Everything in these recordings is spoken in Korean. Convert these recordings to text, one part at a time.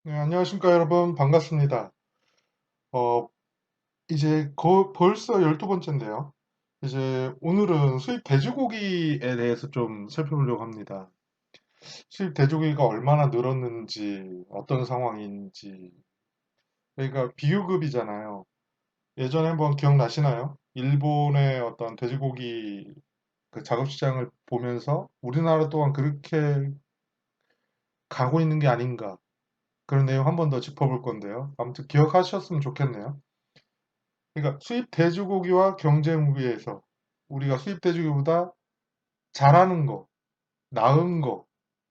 네, 안녕하십니까 여러분 반갑습니다. 어, 이제 벌써 12번째인데요. 이제 오늘은 수입 돼지고기에 대해서 좀 살펴보려고 합니다. 수입 돼지고기가 얼마나 늘었는지, 어떤 상황인지. 그러니까 비교급이잖아요. 예전에 한번 기억나시나요? 일본의 어떤 돼지고기 그 작업시장을 보면서 우리나라 또한 그렇게 가고 있는 게 아닌가. 그런 내용 한 번 더 짚어볼 건데요. 아무튼 기억하셨으면 좋겠네요. 그러니까 수입 돼지고기와 경쟁 우위에서 우리가 수입 돼지고기보다 잘하는 거, 나은 거,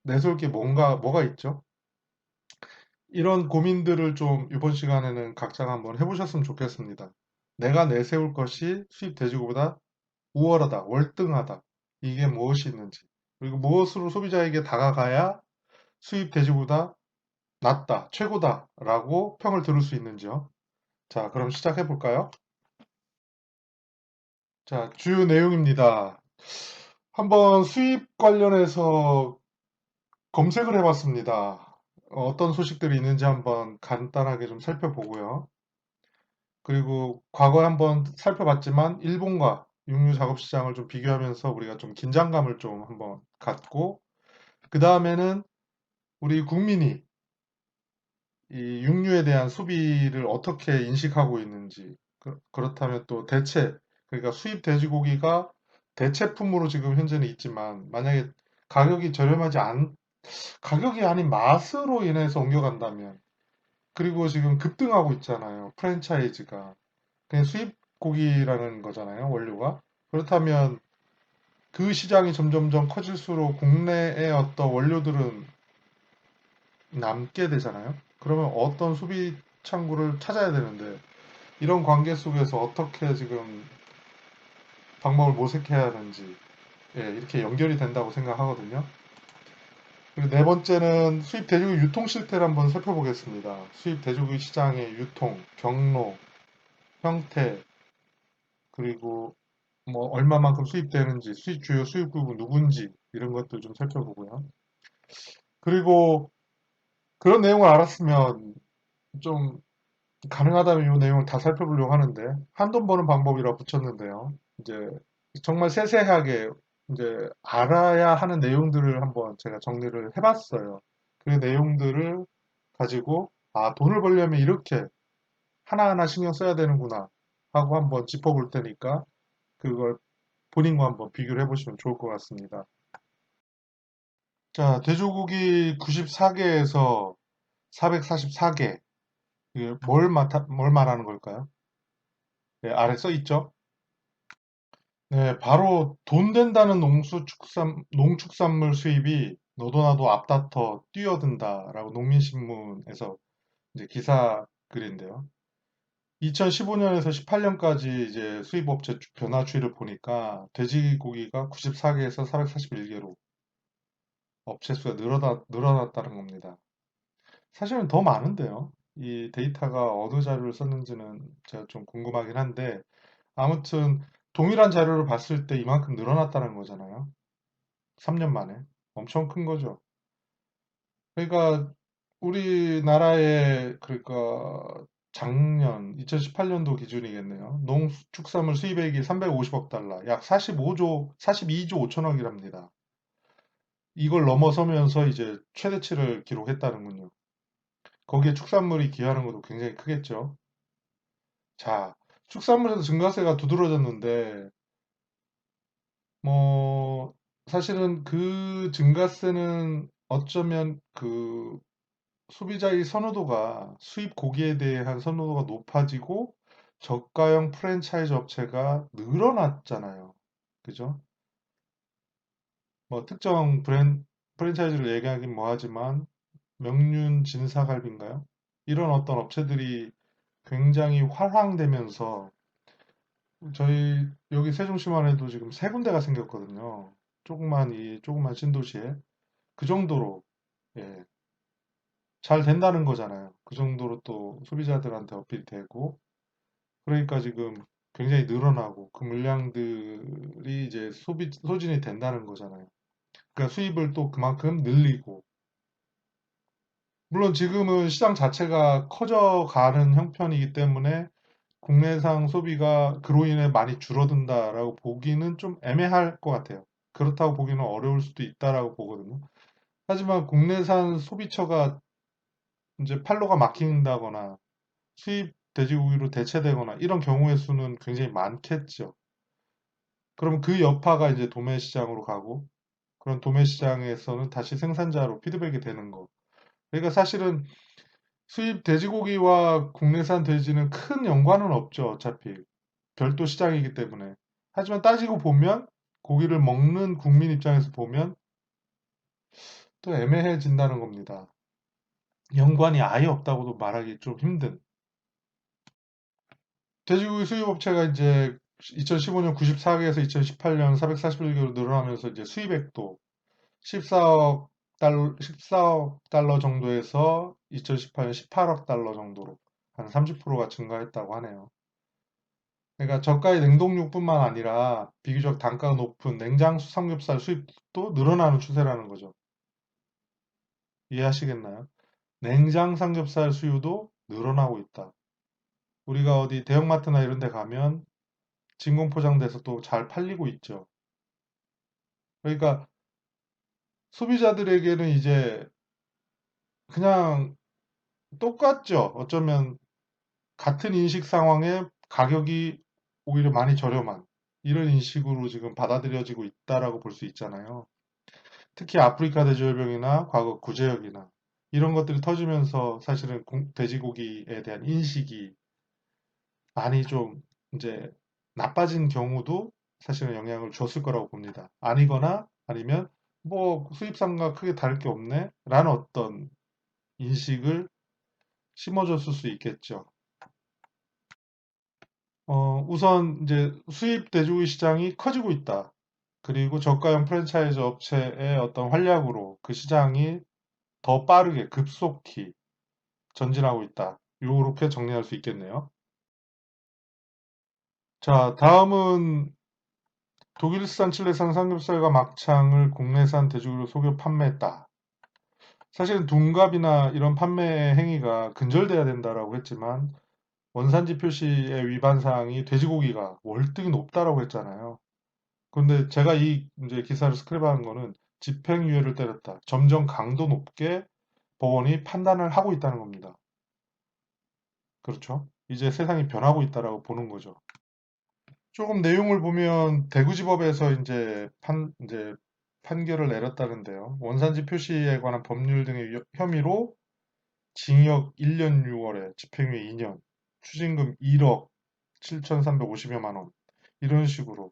내세울 게 뭐가 있죠? 이런 고민들을 좀 이번 시간에는 각자가 한번 해보셨으면 좋겠습니다. 내가 내세울 것이 수입 돼지고기보다 우월하다, 월등하다. 이게 무엇이 있는지. 그리고 무엇으로 소비자에게 다가가야 수입 돼지고기보다 낫다, 최고다라고 평을 들을 수 있는지요. 자, 그럼 시작해 볼까요? 자, 주요 내용입니다. 한번 수입 관련해서 검색을 해봤습니다. 어떤 소식들이 있는지 한번 간단하게 좀 살펴보고요. 그리고 과거에 한번 살펴봤지만 일본과 육류 작업 시장을 좀 비교하면서 우리가 좀 긴장감을 좀 한번 갖고 그 다음에는 우리 국민이 이 육류에 대한 소비를 어떻게 인식하고 있는지 그렇다면 또 대체 그러니까 수입 돼지고기가 대체품으로 지금 현재는 있지만 만약에 가격이 저렴하지 않 가격이 아닌 맛으로 인해서 옮겨간다면 그리고 지금 급등하고 있잖아요. 프랜차이즈가 그냥 수입 고기라는 거잖아요. 원료가 그렇다면 그 시장이 점점점 커질수록 국내의 어떤 원료들은 남게 되잖아요. 그러면 어떤 소비 창구를 찾아야 되는데 이런 관계 속에서 어떻게 지금 방법을 모색해야 하는지 예, 이렇게 연결이 된다고 생각하거든요. 그리고 네 번째는 수입 돼지고기 유통 실태를 한번 살펴보겠습니다. 수입 돼지고기 시장의 유통, 경로, 형태, 그리고 뭐 얼마만큼 수입되는지, 주요 수입국은 누군지 이런 것도 좀 살펴보고요. 그리고 그런 내용을 알았으면 좀 가능하다면 이 내용을 다 살펴보려고 하는데 한돈 버는 방법이라 붙였는데요. 이제 정말 세세하게 이제 알아야 하는 내용들을 한번 제가 정리를 해봤어요. 그 내용들을 가지고 아 돈을 벌려면 이렇게 하나하나 신경 써야 되는구나 하고 한번 짚어볼 테니까 그걸 본인과 한번 비교를 해보시면 좋을 것 같습니다. 자, 돼지고기 94개에서 444개. 이게 뭘 말하는 걸까요? 네, 아래 써 있죠? 네, 바로 돈 된다는 농축산물 수입이 너도 나도 앞다퉈 뛰어든다라고 농민신문에서 이제 기사 글인데요. 2015년에서 18년까지 이제 수입업체 변화 추이를 보니까 돼지고기가 94개에서 441개로 업체 수가 늘어났다는 겁니다. 사실은 더 많은데요. 이 데이터가 어느 자료를 썼는지는 제가 좀 궁금하긴 한데 아무튼 동일한 자료를 봤을 때 이만큼 늘어났다는 거잖아요. 3년 만에. 엄청 큰 거죠. 그러니까 우리나라의 그러니까 작년 2018년도 기준이겠네요. 농축산물 수입액이 350억 달러, 약 42조 5천억이랍니다. 이걸 넘어서면서 이제 최대치를 기록했다는군요. 거기에 축산물이 기여하는 것도 굉장히 크겠죠. 자, 축산물에서 증가세가 두드러졌는데 뭐 사실은 그 증가세는 어쩌면 그 소비자의 선호도가 수입 고기에 대한 선호도가 높아지고 저가형 프랜차이즈 업체가 늘어났잖아요. 그죠? 뭐 특정 프랜차이즈를 얘기하긴 뭐하지만 명륜 진사갈비인가요? 이런 어떤 업체들이 굉장히 활황되면서 저희 여기 세종시만 해도 지금 세 군데가 생겼거든요. 조그만 신도시에 그 정도로 예, 잘 된다는 거잖아요. 그 정도로 또 소비자들한테 어필이 되고 그러니까 지금 굉장히 늘어나고 그 물량들이 이제 소진이 된다는 거잖아요. 그러니까 수입을 또 그만큼 늘리고 물론 지금은 시장 자체가 커져가는 형편이기 때문에 국내산 소비가 그로 인해 많이 줄어든다라고 보기는 좀 애매할 것 같아요. 그렇다고 보기는 어려울 수도 있다라고 보거든요. 하지만 국내산 소비처가 이제 팔로가 막힌다거나 수입 돼지고기로 대체되거나 이런 경우의 수는 굉장히 많겠죠. 그럼 그 여파가 이제 도매 시장으로 가고 그런 도매 시장에서는 다시 생산자로 피드백이 되는 거. 그러니까 사실은 수입 돼지고기와 국내산 돼지는 큰 연관은 없죠. 어차피 별도 시장이기 때문에. 하지만 따지고 보면 고기를 먹는 국민 입장에서 보면 또 애매해진다는 겁니다. 연관이 아예 없다고도 말하기 좀 힘든. 돼지고기 수입업체가 이제 2015년 94개에서 2018년 441개로 늘어나면서 이제 수입액도 14억 달러 정도에서 2018년 18억 달러 정도로 한 30%가 증가했다고 하네요. 그러니까 저가의 냉동육뿐만 아니라 비교적 단가가 높은 냉장수 삼겹살 수입도 늘어나는 추세라는 거죠. 이해하시겠나요? 냉장 삼겹살 수요도 늘어나고 있다. 우리가 어디 대형마트나 이런 데 가면 진공 포장돼서 또 잘 팔리고 있죠. 그러니까 소비자들에게는 이제 그냥 똑같죠. 어쩌면 같은 인식 상황에 가격이 오히려 많이 저렴한 이런 인식으로 지금 받아들여지고 있다라고 볼 수 있잖아요. 특히 아프리카 돼지열병이나 과거 구제역이나 이런 것들이 터지면서 사실은 돼지고기에 대한 인식이 많이 좀 이제 나빠진 경우도 사실은 영향을 줬을 거라고 봅니다. 아니거나 아니면 뭐 수입산과 크게 다를 게 없네 라는 어떤 인식을 심어줬을 수 있겠죠. 우선 이제 수입 돼지고기 시장이 커지고 있다. 그리고 저가형 프랜차이즈 업체의 어떤 활약으로 그 시장이 더 빠르게 급속히 전진하고 있다. 요렇게 정리할 수 있겠네요. 자, 다음은 독일산, 칠레산 삼겹살과 막창을 국내산 돼지고기로 속여 판매했다. 사실은 둔갑이나 이런 판매 행위가 근절돼야 된다라고 했지만 원산지 표시의 위반 사항이 돼지고기가 월등히 높다라고 했잖아요. 그런데 제가 이 이제 기사를 스크랩한 거는 집행유예를 때렸다. 점점 강도 높게 법원이 판단을 하고 있다는 겁니다. 그렇죠? 이제 세상이 변하고 있다라고 보는 거죠. 조금 내용을 보면 대구지법에서 이제 판결을 내렸다는데요. 원산지 표시에 관한 법률 등의 혐의로 징역 1년 6월에 집행유예 2년, 추징금 1억 7,350여만 원 이런 식으로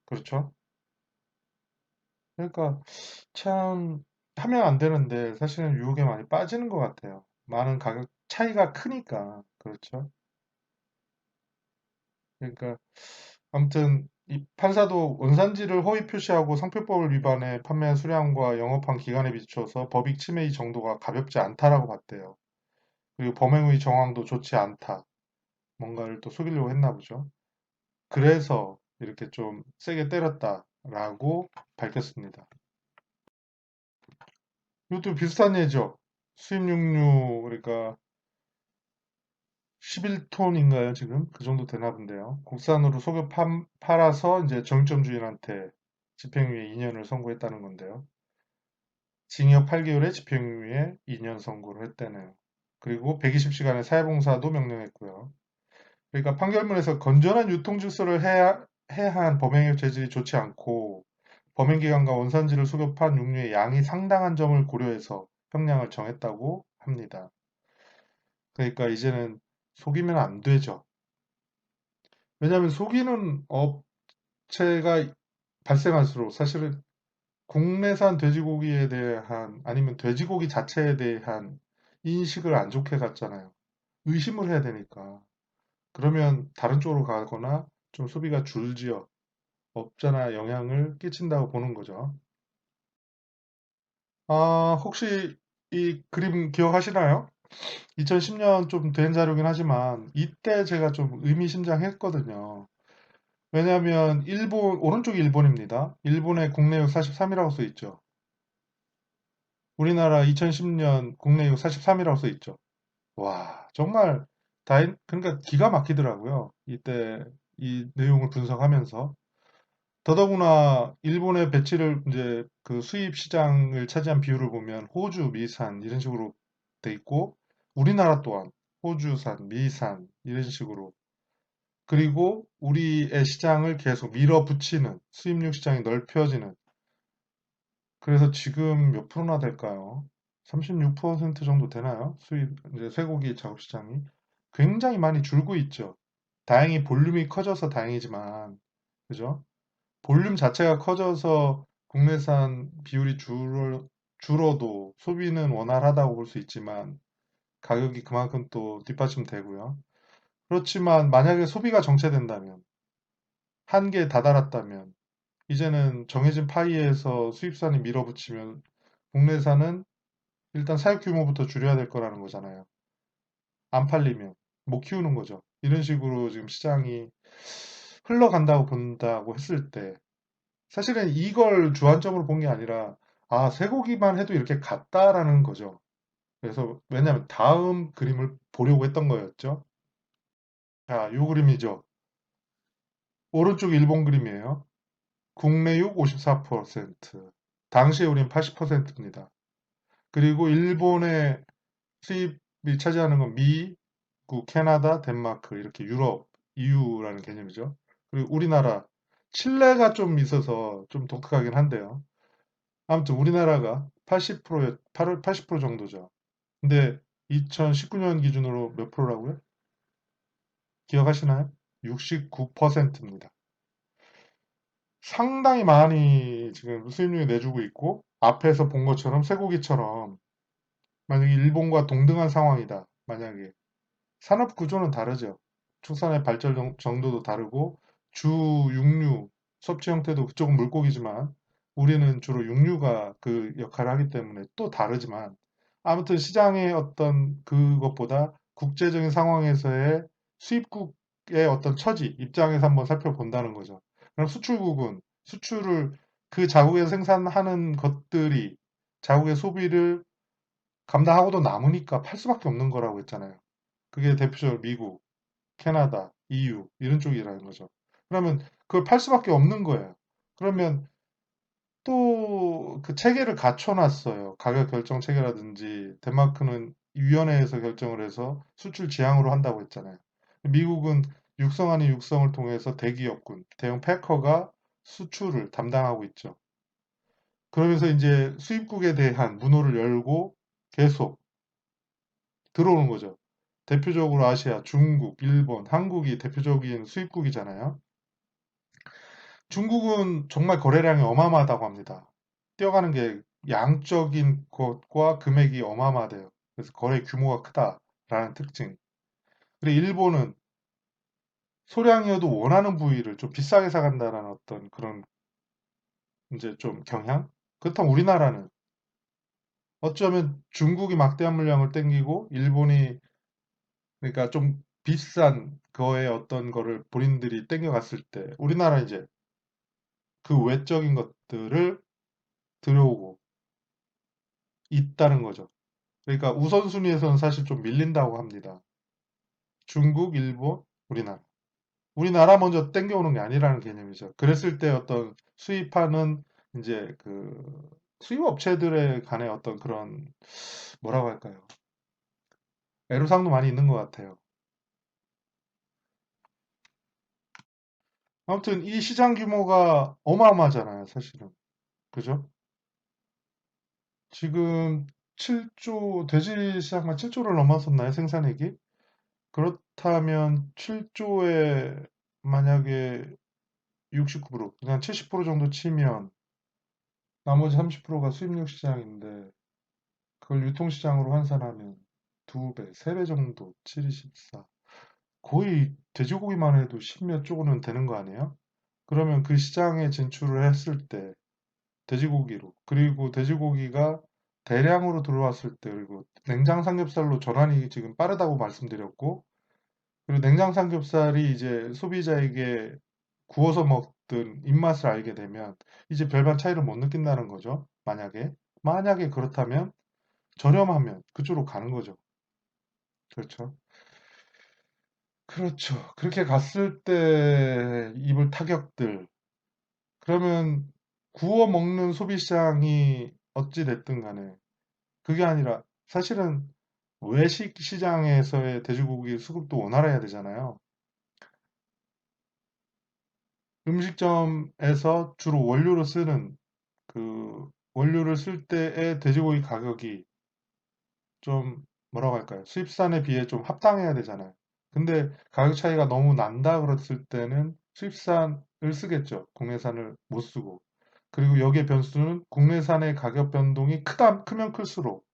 그렇죠? 그러니까 참 하면 안 되는데 사실은 유혹에 많이 빠지는 것 같아요. 많은 가격 차이가 크니까 그렇죠? 그러니까 아무튼 이 판사도 원산지를 허위 표시하고 상표법을 위반해 판매한 수량과 영업한 기간에 비춰서 법익 침해의 정도가 가볍지 않다라고 봤대요. 그리고 범행의 정황도 좋지 않다. 뭔가를 또 속이려고 했나 보죠. 그래서 이렇게 좀 세게 때렸다라고 밝혔습니다. 이것도 비슷한 예죠. 수입 육류 그러니까 11톤인가요, 지금? 그 정도 되나 본데요. 국산으로 속여 팔아서 이제 정점 주인한테 집행유예 2년을 선고했다는 건데요. 징역 8개월에 집행유예 2년 선고를 했다네요. 그리고 120시간의 사회봉사도 명령했고요. 그러니까 판결문에서 건전한 유통 질서를 해야 한 범행의 재질이 좋지 않고 범행 기간과 원산지를 속여 판 육류의 양이 상당한 점을 고려해서 형량을 정했다고 합니다. 그러니까 이제는 속이면 안 되죠. 왜냐하면 속이는 업체가 발생할수록 사실은 국내산 돼지고기에 대한 아니면 돼지고기 자체에 대한 인식을 안 좋게 갔잖아요. 의심을 해야 되니까. 그러면 다른 쪽으로 가거나 좀 소비가 줄지어 업자나 영향을 끼친다고 보는 거죠. 아, 혹시 이 그림 기억하시나요? 2010년 좀 된 자료긴 하지만 이때 제가 좀 의미심장했거든요. 왜냐하면 일본, 오른쪽이 일본입니다. 일본의 국내역 43이라고 써 있죠. 우리나라 2010년 국내유 43이라고 써 있죠. 와, 정말 그러니까 기가 막히더라고요. 이때 이 내용을 분석하면서. 더더구나 일본의 배치를 이제 그 수입 시장을 차지한 비율을 보면 호주, 미산 이런 식으로 돼 있고 우리나라 또한 호주산, 미산 이런 식으로 그리고 우리의 시장을 계속 밀어붙이는 수입육 시장이 넓혀지는 그래서 지금 몇 프로나 될까요? 36% 정도 되나요? 수입 이제 쇠고기 작업 시장이 굉장히 많이 줄고 있죠. 다행히 볼륨이 커져서 다행이지만 그죠? 볼륨 자체가 커져서 국내산 비율이 줄어도 소비는 원활하다고 볼 수 있지만 가격이 그만큼 또 뒷받침되고요. 그렇지만 만약에 소비가 정체된다면 한계에 다다랐다면 이제는 정해진 파이에서 수입산이 밀어붙이면 국내산은 일단 사육 규모부터 줄여야 될 거라는 거잖아요. 안 팔리면 못 키우는 거죠. 이런 식으로 지금 시장이 흘러간다고 본다고 했을 때 사실은 이걸 주안점으로 본 게 아니라 아, 쇠고기만 해도 이렇게 같다라는 거죠. 그래서 왜냐하면 다음 그림을 보려고 했던 거였죠. 자, 요 그림이죠. 오른쪽 일본 그림이에요. 국내육 54%, 당시에 우린 80%입니다. 그리고 일본의 수입이 차지하는 건 미국, 캐나다, 덴마크 이렇게 유럽, EU라는 개념이죠. 그리고 우리나라, 칠레가 좀 있어서 좀 독특하긴 한데요. 아무튼 우리나라가 80% 정도죠. 근데 2019년 기준으로 몇 프로라고요? 기억하시나요? 69%입니다. 상당히 많이 지금 수입률이 내주고 있고 앞에서 본 것처럼 쇠고기처럼 만약에 일본과 동등한 상황이다. 만약에 산업 구조는 다르죠. 축산의 발전 정도도 다르고 주 육류 섭취 형태도 그쪽은 물고기지만 우리는 주로 육류가 그 역할을 하기 때문에 또 다르지만 아무튼 시장의 어떤 그것보다 국제적인 상황에서의 수입국의 어떤 처지 입장에서 한번 살펴본다는 거죠. 그럼 수출국은 수출을 그 자국에서 생산하는 것들이 자국의 소비를 감당하고도 남으니까 팔 수밖에 없는 거라고 했잖아요. 그게 대표적으로 미국, 캐나다, EU 이런 쪽이라는 거죠. 그러면 그걸 팔 수밖에 없는 거예요. 그러면 또 그 체계를 갖춰놨어요. 가격 결정 체계라든지 덴마크는 위원회에서 결정을 해서 수출 지향으로 한다고 했잖아요. 미국은 육성 아닌 육성을 통해서 대기업군, 대형 패커가 수출을 담당하고 있죠. 그러면서 이제 수입국에 대한 문호를 열고 계속 들어오는 거죠. 대표적으로 아시아, 중국, 일본, 한국이 대표적인 수입국이잖아요. 중국은 정말 거래량이 어마어마하다고 합니다. 뛰어가는 게 양적인 것과 금액이 어마어마하대요. 그래서 거래 규모가 크다라는 특징. 그리고 일본은 소량이어도 원하는 부위를 좀 비싸게 사간다라는 어떤 그런 이제 좀 경향? 그렇다면 우리나라는 어쩌면 중국이 막대한 물량을 땡기고 일본이 그러니까 좀 비싼 거에 어떤 거를 본인들이 땡겨갔을 때 우리나라 이제 그 외적인 것들을 들여오고 있다는 거죠. 그러니까 우선순위에서는 사실 좀 밀린다고 합니다. 중국, 일본, 우리나라. 우리나라 먼저 땡겨오는 게 아니라는 개념이죠. 그랬을 때 어떤 수입하는 이제 그 수입 업체들에 관해 어떤 그런 뭐라고 할까요? 애로사항도 많이 있는 것 같아요. 아무튼 이 시장 규모가 어마어마하잖아요, 사실은. 그죠? 지금 7조, 돼지 시장만 7조를 넘었었나요, 생산액이? 그렇다면 7조에 만약에 69%, 그냥 70% 정도 치면 나머지 30%가 수입육 시장인데 그걸 유통시장으로 환산하면 2배, 3배 정도, 7, 24. 거의 돼지고기만 해도 10몇 조는 되는 거 아니에요? 그러면 그 시장에 진출을 했을 때 돼지고기로 그리고 돼지고기가 대량으로 들어왔을 때 그리고 냉장 삼겹살로 전환이 지금 빠르다고 말씀드렸고 그리고 냉장 삼겹살이 이제 소비자에게 구워서 먹든 입맛을 알게 되면 이제 별반 차이를 못 느낀다는 거죠. 만약에 만약에 그렇다면 저렴하면 그쪽으로 가는 거죠. 그렇죠. 그렇죠. 그렇게 갔을 때 입을 타격들. 그러면 구워 먹는 소비 시장이 어찌 됐든 간에 그게 아니라 사실은 외식 시장에서의 돼지고기 수급도 원활해야 되잖아요. 음식점에서 주로 원료로 쓰는 그 원료를 쓸 때의 돼지고기 가격이 좀 뭐라고 할까요? 수입산에 비해 좀 합당해야 되잖아요. 근데 가격 차이가 너무 난다 그랬을 때는 수입산을 쓰겠죠. 국내산을 못 쓰고. 그리고 여기에 변수는 국내산의 가격 변동이 크면 클수록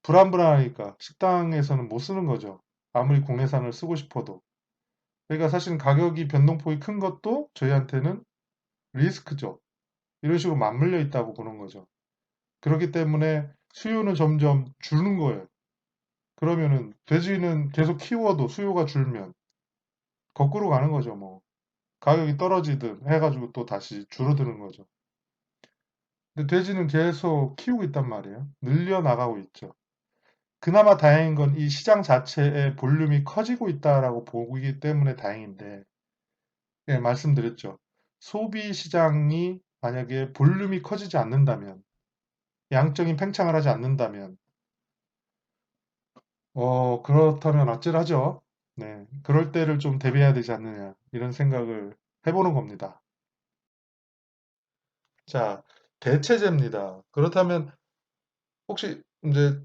불안불안하니까 식당에서는 못 쓰는 거죠. 아무리 국내산을 쓰고 싶어도. 그러니까 사실 가격이 변동폭이 큰 것도 저희한테는 리스크죠. 이런 식으로 맞물려 있다고 보는 거죠. 그렇기 때문에 수요는 점점 주는 거예요. 그러면은 돼지는 계속 키워도 수요가 줄면 거꾸로 가는 거죠, 뭐. 가격이 떨어지든 해가지고 또 다시 줄어드는 거죠. 근데 돼지는 계속 키우고 있단 말이에요. 늘려나가고 있죠. 그나마 다행인 건 이 시장 자체의 볼륨이 커지고 있다라고 보기 때문에 다행인데, 예, 말씀드렸죠. 소비 시장이 만약에 볼륨이 커지지 않는다면, 양적인 팽창을 하지 않는다면, 그렇다면 아찔하죠. 네. 그럴 때를 좀 대비해야 되지 않느냐, 이런 생각을 해보는 겁니다. 자, 대체제입니다. 그렇다면 혹시 이제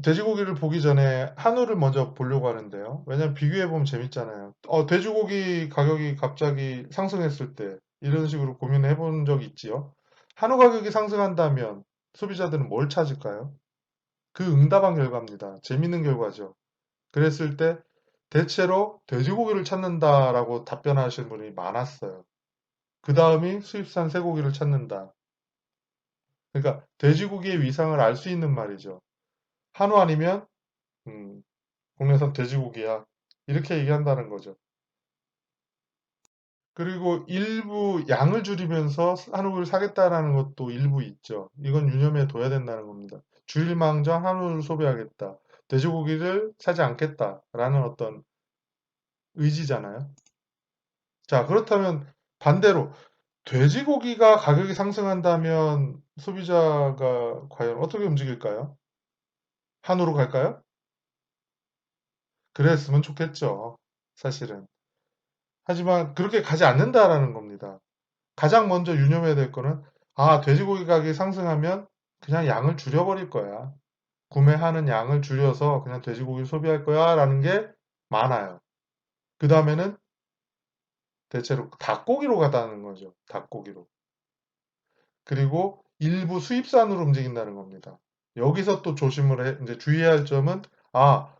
돼지고기를 보기 전에 한우를 먼저 보려고 하는데요. 왜냐면 비교해보면 재밌잖아요. 돼지고기 가격이 갑자기 상승했을 때 이런 식으로 고민을 해본 적이 있지요. 한우 가격이 상승한다면 소비자들은 뭘 찾을까요? 그 응답한 결과입니다. 재밌는 결과죠. 그랬을 때 대체로 돼지고기를 찾는다라고 답변하시는 분이 많았어요. 그 다음이 수입산 쇠고기를 찾는다. 그러니까 돼지고기의 위상을 알 수 있는 말이죠. 한우 아니면 음, 국내산 돼지고기야. 이렇게 얘기한다는 거죠. 그리고 일부 양을 줄이면서 한우를 사겠다라는 것도 일부 있죠. 이건 유념해 둬야 된다는 겁니다. 주일망정 한우를 소비하겠다. 돼지고기를 사지 않겠다라는 어떤 의지잖아요. 자, 그렇다면 반대로 돼지고기가 가격이 상승한다면 소비자가 과연 어떻게 움직일까요? 한우로 갈까요? 그랬으면 좋겠죠. 사실은. 하지만 그렇게 가지 않는다라는 겁니다. 가장 먼저 유념해야 될 거는 돼지고기 가격이 상승하면 그냥 양을 줄여버릴 거야. 구매하는 양을 줄여서 그냥 돼지고기를 소비할 거야 라는 게 많아요. 그 다음에는 대체로 닭고기로 가다는 거죠. 닭고기로. 그리고 일부 수입산으로 움직인다는 겁니다. 여기서 또 이제 주의해야 할 점은 아,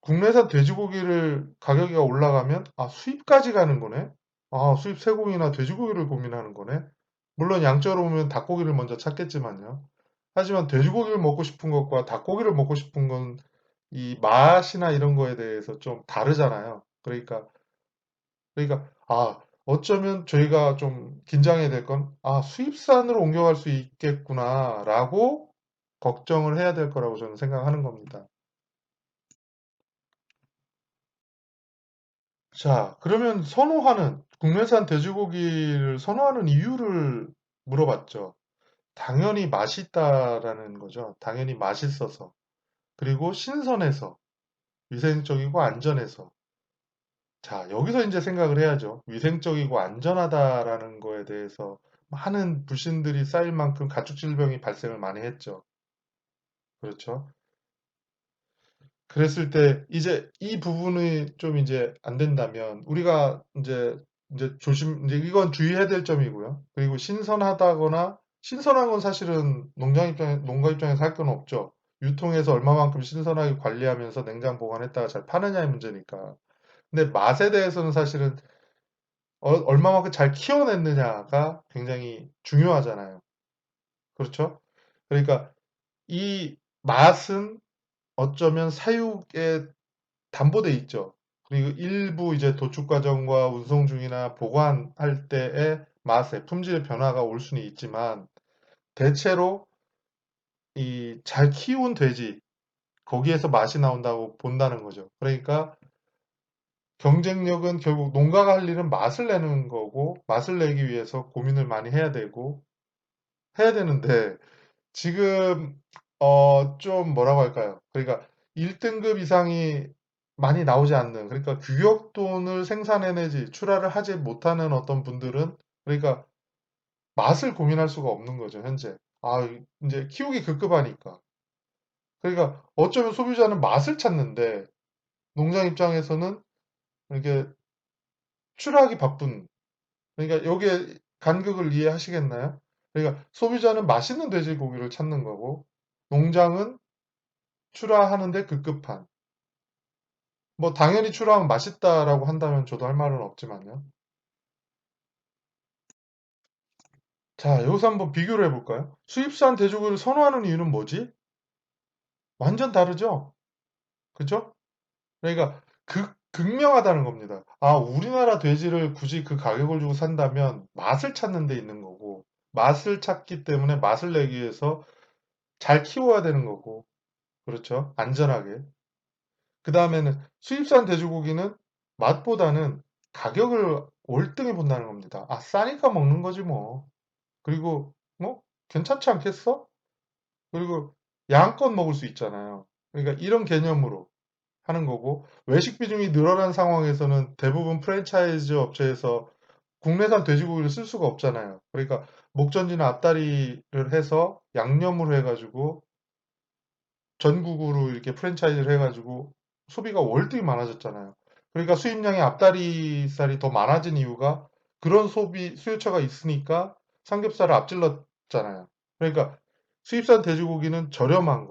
국내산 돼지고기를 가격이 올라가면 수입까지 가는 거네. 수입 쇠고기나 돼지고기를 고민하는 거네. 물론 양적으로 보면 닭고기를 먼저 찾겠지만요. 하지만 돼지고기를 먹고 싶은 것과 닭고기를 먹고 싶은 건 이 맛이나 이런 거에 대해서 좀 다르잖아요. 그러니까 어쩌면 저희가 좀 긴장해야 될 건 수입산으로 옮겨갈 수 있겠구나라고 걱정을 해야 될 거라고 저는 생각하는 겁니다. 자, 그러면 국내산 돼지고기를 선호하는 이유를 물어봤죠. 당연히 맛있다라는 거죠. 당연히 맛있어서. 그리고 신선해서. 위생적이고 안전해서. 자, 여기서 이제 생각을 해야죠. 위생적이고 안전하다라는 거에 대해서 많은 불신들이 쌓일 만큼 가축 질병이 발생을 많이 했죠. 그렇죠. 그랬을 때 이제 이 부분이 좀 이제 안 된다면 우리가 이제 이건 주의해야 될 점이고요. 그리고 신선한 건 사실은 농가 입장에서 할 건 없죠. 유통해서 얼마만큼 신선하게 관리하면서 냉장 보관했다가 잘 파느냐의 문제니까. 근데 맛에 대해서는 사실은 얼마만큼 잘 키워냈느냐가 굉장히 중요하잖아요. 그렇죠? 그러니까 이 맛은 어쩌면 사육에 담보돼 있죠. 그리고 일부 이제 도축 과정과 운송 중이나 보관할 때의 맛의 품질의 변화가 올 수는 있지만 대체로 이 잘 키운 돼지, 거기에서 맛이 나온다고 본다는 거죠. 그러니까 경쟁력은 결국 농가가 할 일은 맛을 내는 거고, 맛을 내기 위해서 고민을 많이 해야 되고, 해야 되는데, 지금, 좀 뭐라고 할까요? 그러니까 1등급 이상이 많이 나오지 않는, 그러니까 규격돈을 생산해내지, 출하를 하지 못하는 어떤 분들은, 그러니까 맛을 고민할 수가 없는 거죠, 현재. 아, 이제 키우기 급급하니까. 그러니까 어쩌면 소비자는 맛을 찾는데, 농장 입장에서는 이렇게 출하하기 바쁜, 그러니까 여기에 간극을 이해하시겠나요? 그러니까 소비자는 맛있는 돼지고기를 찾는 거고, 농장은 출하하는데 급급한. 뭐 당연히 출하하면 맛있다라고 한다면 저도 할 말은 없지만요. 자, 여기서 한번 비교를 해볼까요? 수입산 돼지고기를 선호하는 이유는 뭐지? 완전 다르죠? 그죠? 그러니까 극명하다는 겁니다. 아, 우리나라 돼지를 굳이 그 가격을 주고 산다면 맛을 찾는 데 있는 거고, 맛을 찾기 때문에 맛을 내기 위해서 잘 키워야 되는 거고, 그렇죠? 안전하게. 그 다음에는 수입산 돼지고기는 맛보다는 가격을 월등히 본다는 겁니다. 아, 싸니까 먹는 거지 뭐. 그리고 뭐 괜찮지 않겠어? 그리고 양껏 먹을 수 있잖아요. 그러니까 이런 개념으로 하는 거고, 외식 비중이 늘어난 상황에서는 대부분 프랜차이즈 업체에서 국내산 돼지고기를 쓸 수가 없잖아요. 그러니까 목전이나 앞다리를 해서 양념으로 해가지고 전국으로 이렇게 프랜차이즈를 해가지고 소비가 월등히 많아졌잖아요. 그러니까 수입량의 앞다리살이 더 많아진 이유가 그런 소비 수요처가 있으니까 삼겹살을 앞질렀잖아요. 그러니까 수입산 돼지고기는 저렴한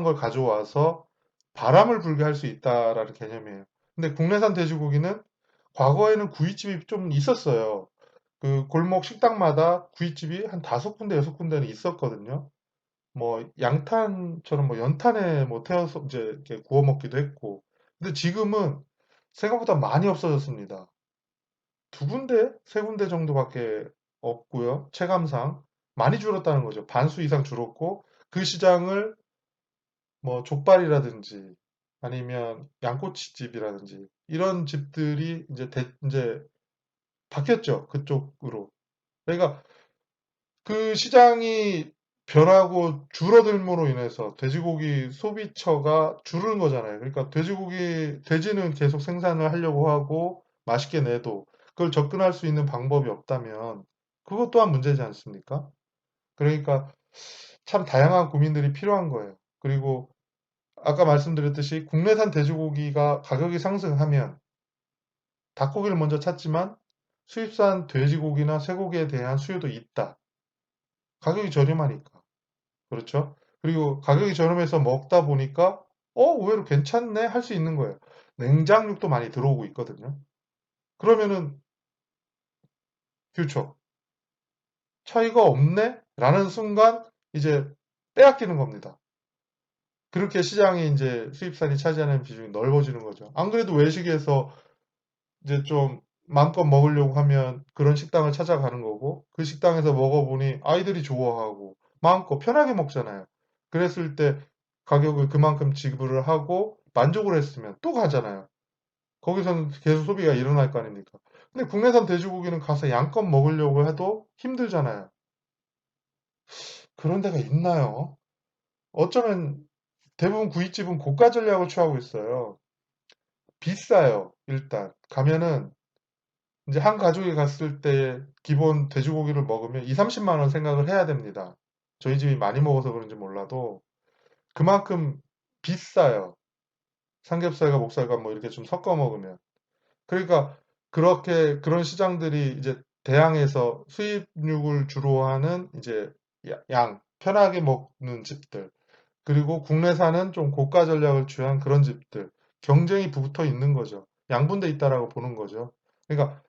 걸 가져와서 바람을 불게 할 수 있다라는 개념이에요. 근데 국내산 돼지고기는 과거에는 구이집이 좀 있었어요. 그 골목 식당마다 구이집이 한 다섯 군데, 여섯 군데는 있었거든요. 뭐 양탄처럼 뭐 연탄에 뭐 태워서 이제 이렇게 구워 먹기도 했고. 근데 지금은 생각보다 많이 없어졌습니다. 두 군데, 세 군데 정도밖에 없고요. 체감상 많이 줄었다는 거죠. 반수 이상 줄었고 그 시장을 뭐 족발이라든지 아니면 양꼬치집이라든지 이런 집들이 이제 바뀌었죠. 그쪽으로. 그러니까 그 시장이 변하고 줄어들므로 인해서 돼지고기 소비처가 줄은 거잖아요. 그러니까 돼지는 계속 생산을 하려고 하고 맛있게 내도 그걸 접근할 수 있는 방법이 없다면 그것 또한 문제지 않습니까? 그러니까 참 다양한 고민들이 필요한 거예요. 그리고 아까 말씀드렸듯이 국내산 돼지고기가 가격이 상승하면 닭고기를 먼저 찾지만 수입산 돼지고기나 쇠고기에 대한 수요도 있다. 가격이 저렴하니까. 그렇죠? 그리고 가격이 저렴해서 먹다 보니까 의외로 괜찮네 할 수 있는 거예요. 냉장육도 많이 들어오고 있거든요. 그러면은 그렇죠. 차이가 없네? 라는 순간 이제 빼앗기는 겁니다. 그렇게 시장이 이제 수입산이 차지하는 비중이 넓어지는 거죠. 안 그래도 외식에서 이제 좀 마음껏 먹으려고 하면 그런 식당을 찾아가는 거고 그 식당에서 먹어보니 아이들이 좋아하고 마음껏 편하게 먹잖아요. 그랬을 때 가격을 그만큼 지불을 하고 만족을 했으면 또 가잖아요. 거기서는 계속 소비가 일어날 거 아닙니까? 근데 국내산 돼지고기는 가서 양껏 먹으려고 해도 힘들잖아요. 그런 데가 있나요? 어쩌면 대부분 구이집은 고가 전략을 취하고 있어요. 비싸요, 일단. 가면은 이제 한 가족이 갔을 때 기본 돼지고기를 먹으면 2, 30만 원 생각을 해야 됩니다. 저희 집이 많이 먹어서 그런지 몰라도 그만큼 비싸요. 삼겹살과 목살과 뭐 이렇게 좀 섞어 먹으면. 그러니까 그렇게 그런 시장들이 이제 대항해서 수입육을 주로 하는 이제 편하게 먹는 집들 그리고 국내산은 좀 고가 전략을 취한 그런 집들 경쟁이 붙어 있는 거죠. 양분돼 있다라고 보는 거죠. 그러니까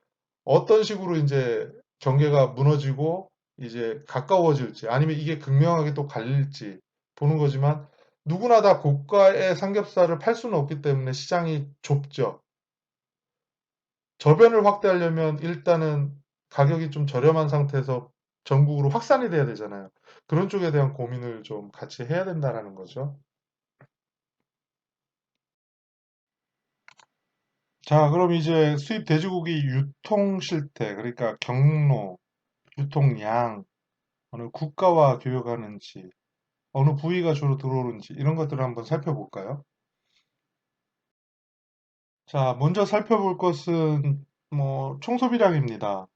어떤 식으로 이제 경계가 무너지고 이제 가까워질지 아니면 이게 극명하게 또 갈릴지 보는 거지만 누구나 다 고가의 삼겹살을 팔 수는 없기 때문에 시장이 좁죠. 저변을 확대하려면 일단은 가격이 좀 저렴한 상태에서 전국으로 확산이 돼야 되잖아요. 그런 쪽에 대한 고민을 좀 같이 해야 된다라는 거죠. 자, 그럼 이제 수입 돼지고기 유통 실태, 그러니까 경로, 유통량, 어느 국가와 교역하는지, 어느 부위가 주로 들어오는지 이런 것들을 한번 살펴볼까요? 자, 먼저 살펴볼 것은 뭐 총소비량입니다.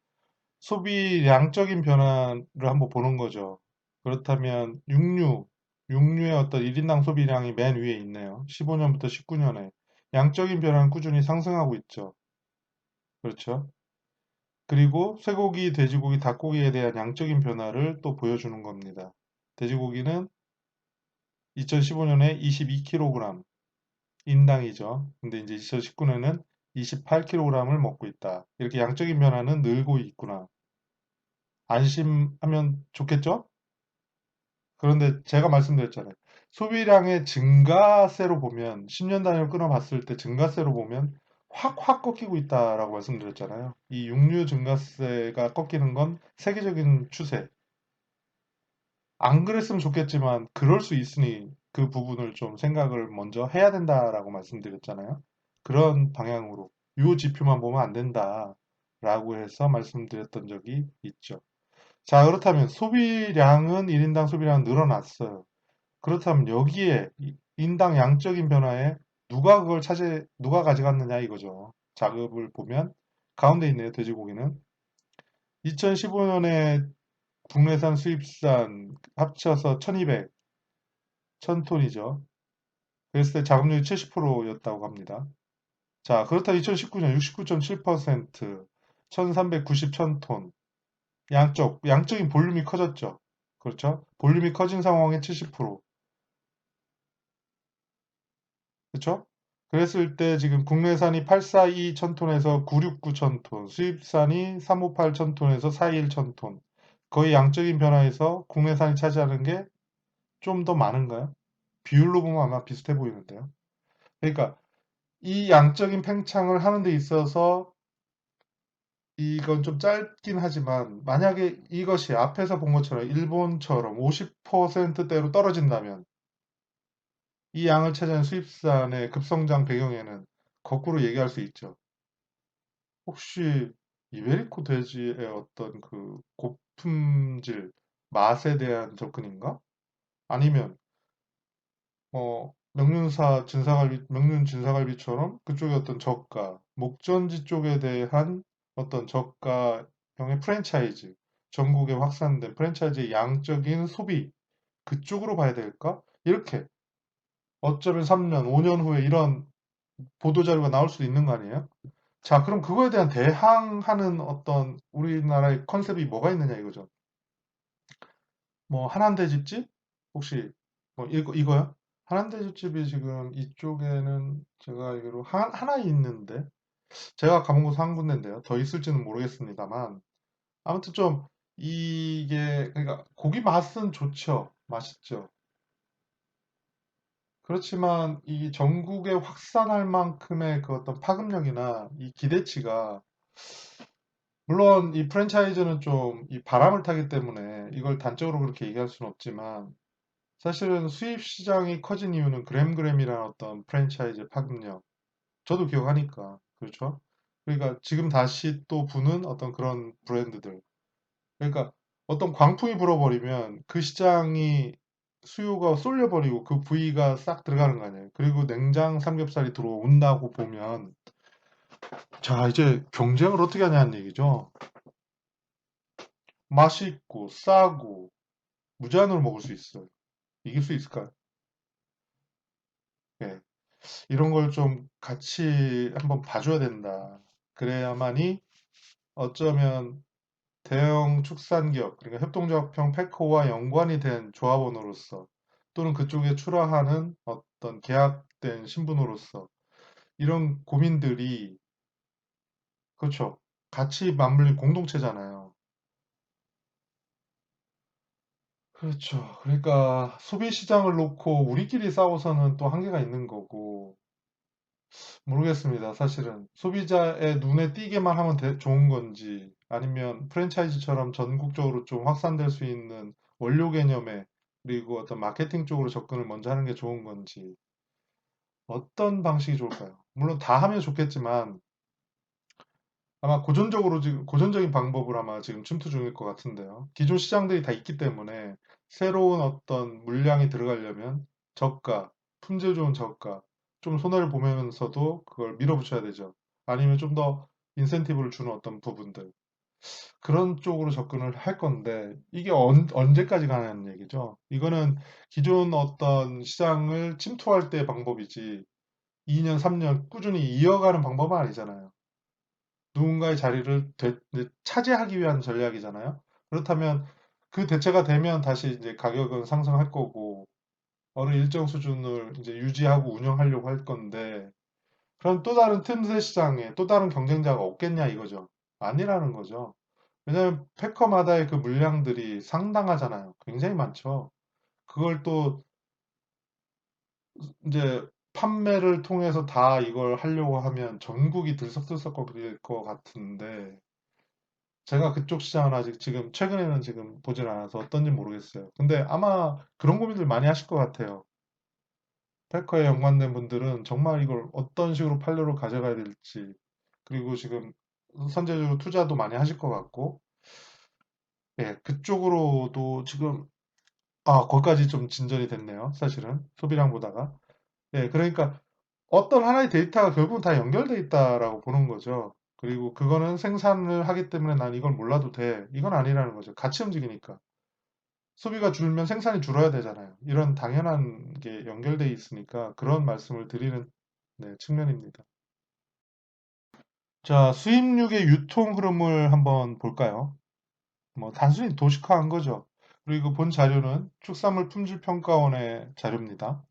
소비량적인 변화를 한번 보는 거죠. 그렇다면 육류의 어떤 1인당 소비량이 맨 위에 있네요. 15년부터 19년에 양적인 변화는 꾸준히 상승하고 있죠. 그렇죠? 그리고 쇠고기, 돼지고기, 닭고기에 대한 양적인 변화를 또 보여주는 겁니다. 돼지고기는 2015년에 22kg 인당이죠. 근데 이제 2019년에는 28kg을 먹고 있다. 이렇게 양적인 변화는 늘고 있구나. 안심하면 좋겠죠? 그런데 제가 말씀드렸잖아요. 소비량의 증가세로 보면 10년 단위로 끊어봤을 때 증가세로 보면 확 꺾이고 있다라고 말씀드렸잖아요. 이 육류 증가세가 꺾이는 건 세계적인 추세. 안 그랬으면 좋겠지만 그럴 수 있으니 그 부분을 좀 생각을 먼저 해야 된다라고 말씀드렸잖아요. 그런 방향으로 요 지표만 보면 안 된다라고 해서 말씀드렸던 적이 있죠. 자, 그렇다면 소비량은 1인당 소비량은 늘어났어요. 그렇다면 여기에 인당 양적인 변화에 누가 가져갔느냐 이거죠. 자급을 보면 가운데 있네요. 돼지고기는 2015년에 국내산 수입산 합쳐서 1200, 1000톤이죠. 그랬을 때 자급률이 70%였다고 합니다. 자, 그렇다면 2019년 69.7%, 1390, 1000톤. 양적인 볼륨이 커졌죠. 그렇죠? 볼륨이 커진 상황에 70%. 그렇죠? 그랬을 때 지금 국내산이 842 천톤에서 969 천톤, 수입산이 358 천톤에서 421 천톤. 거의 양적인 변화에서 국내산이 차지하는 게 좀 더 많은가요? 비율로 보면 아마 비슷해 보이는데요. 그러니까 이 양적인 팽창을 하는 데 있어서 이건 좀 짧긴 하지만 만약에 이것이 앞에서 본 것처럼 일본처럼 50%대로 떨어진다면 이 양을 차지하는 수입산의 급성장 배경에는 거꾸로 얘기할 수 있죠. 혹시 이베리코 돼지의 어떤 그 고품질, 맛에 대한 접근인가? 아니면 명륜 진사갈비처럼 그쪽의 어떤 저가, 목전지 쪽에 대한 어떤 저가형의 프랜차이즈, 전국에 확산된 프랜차이즈의 양적인 소비, 그쪽으로 봐야 될까? 이렇게 어쩌면 3년, 5년 후에 이런 보도자료가 나올 수도 있는 거 아니에요? 자, 그럼 그거에 대한 대항하는 어떤 우리나라의 컨셉이 뭐가 있느냐 이거죠. 뭐 한한대집집? 혹시 뭐 이거요? 한한대집집이 지금 이쪽에는 제가 알기로 하나 있는데 제가 가본 곳은 한 군데인데요. 더 있을지는 모르겠습니다만 아무튼 좀 이게 그러니까 고기 맛은 좋죠. 맛있죠. 그렇지만 이 전국에 확산할 만큼의 그 어떤 파급력이나 이 기대치가 물론 이 프랜차이즈는 좀 이 바람을 타기 때문에 이걸 단적으로 그렇게 얘기할 수는 없지만 사실은 수입 시장이 커진 이유는 그램그램이라는 어떤 프랜차이즈 파급력. 저도 기억하니까. 그렇죠? 그러니까 지금 다시 또 부는 어떤 그런 브랜드들. 그러니까 어떤 광풍이 불어버리면 그 시장이 수요가 쏠려버리고 그 부위가 싹 들어가는 거 아니에요. 그리고 냉장 삼겹살이 들어온다고 보면 자, 이제 경쟁을 어떻게 하냐는 얘기죠. 맛있고 싸고 무제한으로 먹을 수 있어요. 이길 수 있을까요? 예. 이런 걸 좀 같이 한번 봐줘야 된다. 그래야만이 어쩌면 대형 축산기업, 그러니까 협동조합형 패커와 연관이 된 조합원으로서 또는 그쪽에 출하하는 어떤 계약된 신분으로서 이런 고민들이 그렇죠. 같이 맞물린 공동체잖아요. 그렇죠. 그러니까 소비 시장을 놓고 우리끼리 싸워서는 또 한계가 있는 거고 모르겠습니다. 사실은 소비자의 눈에 띄게만 하면 좋은 건지 아니면 프랜차이즈처럼 전국적으로 좀 확산될 수 있는 원료 개념에 그리고 어떤 마케팅 쪽으로 접근을 먼저 하는 게 좋은 건지 어떤 방식이 좋을까요? 물론 다 하면 좋겠지만 아마 고전적으로 지금 고전적인 방법을 아마 지금 침투 중일 것 같은데요. 기존 시장들이 다 있기 때문에 새로운 어떤 물량이 들어가려면 저가, 품질 좋은 저가, 좀 손해를 보면서도 그걸 밀어붙여야 되죠. 아니면 좀 더 인센티브를 주는 어떤 부분들. 그런 쪽으로 접근을 할 건데 이게 언제까지 가는 얘기죠? 이거는 기존 어떤 시장을 침투할 때 방법이지 2년, 3년 꾸준히 이어가는 방법은 아니잖아요. 누군가의 자리를 차지하기 위한 전략이잖아요. 그렇다면 그 대체가 되면 다시 이제 가격은 상승할 거고 어느 일정 수준을 이제 유지하고 운영하려고 할 건데 그럼 또 다른 틈새 시장에 또 다른 경쟁자가 없겠냐 이거죠. 아니라는 거죠. 왜냐하면 패커마다의 그 물량들이 상당하잖아요. 굉장히 많죠. 그걸 또 이제 판매를 통해서 다 이걸 하려고 하면 전국이 들썩들썩거릴 것 같은데 제가 그쪽 시장은 아직 지금 최근에는 지금 보질 않아서 어떤지 모르겠어요. 근데 아마 그런 고민들 많이 하실 것 같아요. 패커에 연관된 분들은 정말 이걸 어떤 식으로 판로로 가져가야 될지 그리고 지금 선제적으로 투자도 많이 하실 것 같고 예, 그쪽으로도 지금 거기까지 좀 진전이 됐네요. 사실은 소비량 보다가 예, 그러니까 어떤 하나의 데이터가 결국은 다 연결돼 있다라고 보는 거죠. 그리고 그거는 생산을 하기 때문에 난 이걸 몰라도 돼. 이건 아니라는 거죠. 같이 움직이니까. 소비가 줄면 생산이 줄어야 되잖아요. 이런 당연한 게 연결돼 있으니까 그런 말씀을 드리는 네, 측면입니다. 자, 수입육의 유통 흐름을 한번 볼까요? 뭐 단순히 도식화한 거죠. 그리고 본 자료는 축산물 품질평가원의 자료입니다.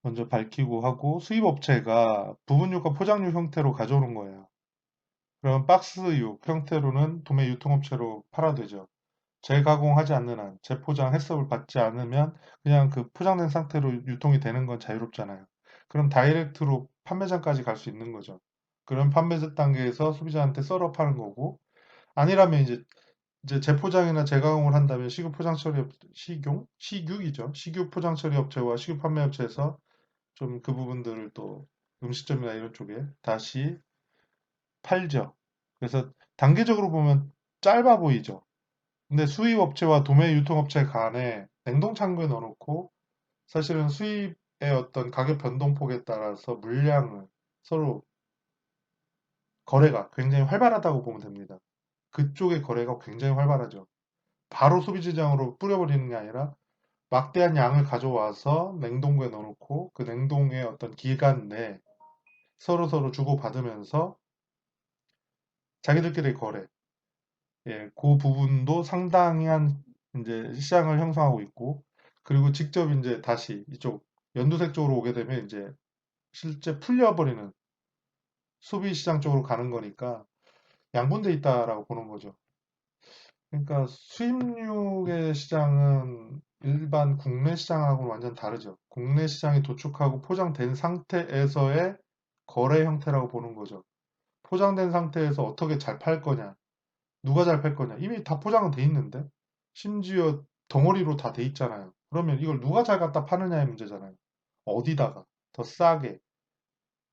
먼저 밝히고 하고 수입업체가 부분유가 포장유 형태로 가져오는 거예요. 그럼 박스유 형태로는 도매 유통업체로 팔아되죠. 재가공하지 않는 한, 재포장 해썹을 받지 않으면 그냥 그 포장된 상태로 유통이 되는 건 자유롭잖아요. 그럼 다이렉트로 판매장까지 갈 수 있는 거죠. 그런 판매 단계에서 소비자한테 썰어 파는 거고, 아니라면 이제 재포장이나 재가공을 한다면 식유 포장 처리 식육이죠. 식유 포장 처리 업체와 식유 판매 업체에서 좀 그 부분들을 또 음식점이나 이런 쪽에 다시 팔죠. 그래서 단계적으로 보면 짧아 보이죠. 근데 수입 업체와 도매 유통업체 간에 냉동 창고에 넣어놓고 사실은 수입의 어떤 가격 변동폭에 따라서 물량을 서로 거래가 굉장히 활발하다고 보면 됩니다. 그쪽의 거래가 굉장히 활발하죠. 바로 소비시장으로 뿌려버리는 게 아니라 막대한 양을 가져와서 냉동고에 넣어놓고 그 냉동의 어떤 기간 내 서로서로 주고받으면서 자기들끼리 거래. 예, 그 부분도 상당한 이제 시장을 형성하고 있고, 그리고 직접 이제 다시 이쪽 연두색 쪽으로 오게 되면 이제 실제 풀려버리는 소비 시장 쪽으로 가는 거니까 양분돼 있다라고 보는 거죠. 그러니까 수입육의 시장은 일반 국내 시장하고는 완전 다르죠. 국내 시장이 도축하고 포장된 상태에서의 거래 형태라고 보는 거죠. 포장된 상태에서 어떻게 잘 팔 거냐, 누가 잘 팔 거냐. 이미 다 포장은 돼 있는데, 심지어 덩어리로 다 돼 있잖아요. 그러면 이걸 누가 잘 갖다 파느냐의 문제잖아요. 어디다가 더 싸게.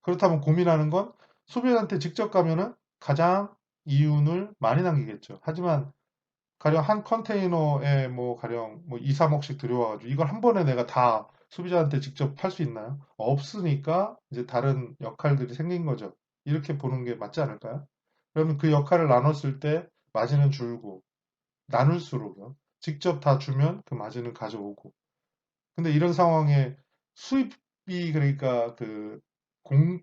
그렇다면 고민하는 건 소비자한테 직접 가면은 가장 이윤을 많이 남기겠죠. 하지만 가령 한 컨테이너에 뭐 가령 뭐 2, 3억씩 들여와가지고 이걸 한 번에 내가 다 소비자한테 직접 팔 수 있나요? 없으니까 이제 다른 역할들이 생긴 거죠. 이렇게 보는 게 맞지 않을까요? 그러면 그 역할을 나눴을 때 마진은 줄고 나눌수록요. 직접 다 주면 그 마진을 가져오고. 근데 이런 상황에 수입이 그러니까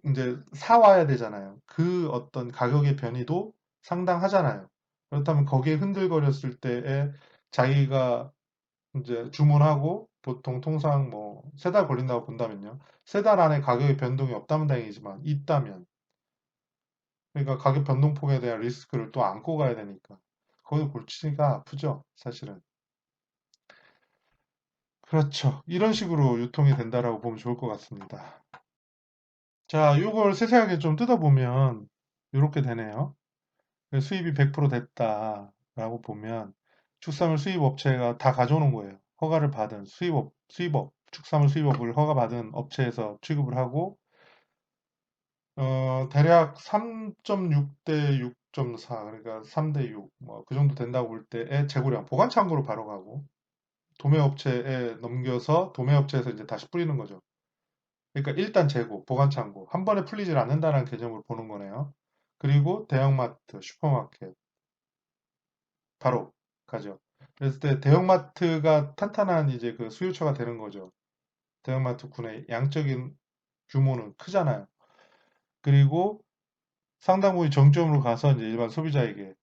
이제 사와야 되잖아요. 그 어떤 가격의 변이도 상당하잖아요. 그렇다면 거기에 흔들거렸을 때에 자기가 이제 주문하고 보통 통상 뭐 세 달 걸린다고 본다면요. 세 달 안에 가격의 변동이 없다면 다행이지만 있다면 그러니까 가격 변동폭에 대한 리스크를 또 안고 가야 되니까 거기서 골치가 아프죠, 사실은. 그렇죠. 이런 식으로 유통이 된다라고 보면 좋을 것 같습니다. 자, 이걸 세세하게 좀 뜯어보면 이렇게 되네요. 수입이 100% 됐다라고 보면 축산물 수입 업체가 다 가져오는 거예요. 허가를 받은 축산물 수입업을 허가받은 업체에서 취급을 하고 대략 3.6 대 6.4 그러니까 3대 6 뭐 그 정도 된다고 볼 때에 재고량 보관 창고로 바로 가고 도매업체에 넘겨서 도매업체에서 이제 다시 뿌리는 거죠. 그러니까 일단 재고, 보관 창고 한 번에 풀리질 않는다는 개념을 보는 거네요. 그리고 대형마트, 슈퍼마켓 바로 가죠. 그랬을 때 대형마트가 탄탄한 이제 그 수요처가 되는 거죠. 대형마트 군의 양적인 규모는 크잖아요. 그리고 상당 부분 정점으로 가서 이제 일반 소비자에게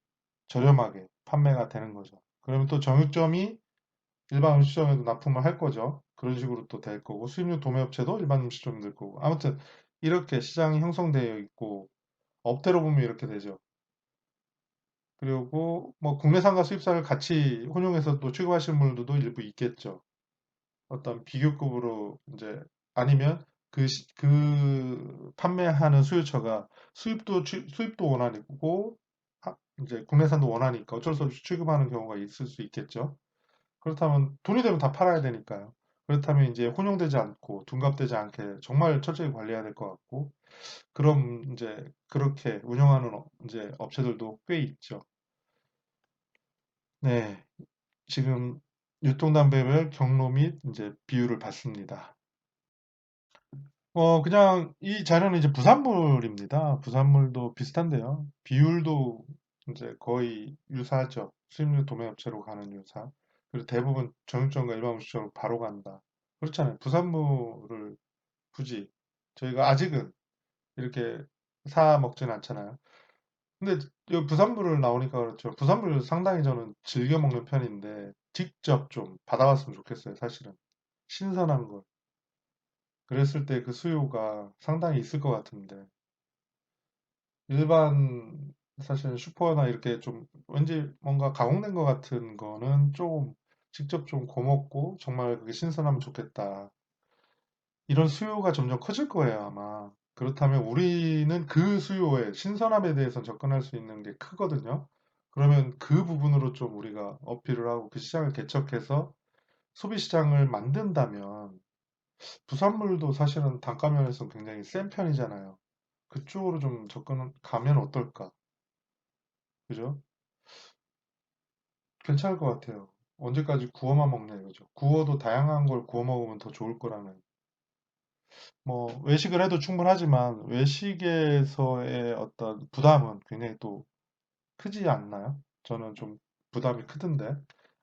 저렴하게 판매가 되는 거죠. 그러면 또 정육점이 일반 음식점에도 납품을 할 거죠. 그런 식으로 또 될 거고 수입류 도매업체도 일반 음식점 될 거고 아무튼 이렇게 시장이 형성되어 있고 업태로 보면 이렇게 되죠. 그리고 뭐 국내산과 수입산을 같이 혼용해서 또 취급하시는 분들도 일부 있겠죠. 어떤 비교급으로 이제 아니면 그 판매하는 수요처가 수입도 원하고 이제 국내산도 원하니까 어쩔 수 없이 취급하는 경우가 있을 수 있겠죠. 그렇다면 돈이 되면 다 팔아야 되니까요. 그렇다면 이제 혼용되지 않고 둔갑되지 않게 정말 철저히 관리해야 될 것 같고 그럼 이제 그렇게 운영하는 이제 업체들도 꽤 있죠. 네, 지금 유통담배별 경로 및 이제 비율을 봤습니다. 그냥 이 자료는 이제 부산물입니다. 부산물도 비슷한데요. 비율도 이제 거의 유사하죠. 수입류 도매업체로 가는 유사. 그리고 대부분 정육점과 일반 음식점으로 바로 간다. 그렇잖아요. 부산물을 굳이 저희가 아직은 이렇게 사 먹지는 않잖아요. 근데 이 부산물을 나오니까 그렇죠. 부산물을 상당히 저는 즐겨 먹는 편인데 직접 좀 받아봤으면 좋겠어요. 사실은 신선한 걸. 그랬을 때 그 수요가 상당히 있을 것 같은데 일반 사실 슈퍼나 이렇게 좀 왠지 뭔가 가공된 것 같은 거는 조금 직접 좀 고먹고 정말 그게 신선하면 좋겠다. 이런 수요가 점점 커질 거예요, 아마. 그렇다면 우리는 그 수요에 신선함에 대해서 접근할 수 있는 게 크거든요. 그러면 그 부분으로 좀 우리가 어필을 하고 그 시장을 개척해서 소비 시장을 만든다면 부산물도 사실은 단가 면에서 굉장히 센 편이잖아요. 그쪽으로 좀 접근 가면 어떨까? 그죠? 괜찮을 것 같아요. 언제까지 구워만 먹냐 이거죠. 구워도 다양한 걸 구워 먹으면 더 좋을 거라는. 뭐 외식을 해도 충분하지만 외식에서의 어떤 부담은 굉장히 또 크지 않나요? 저는 좀 부담이 크던데.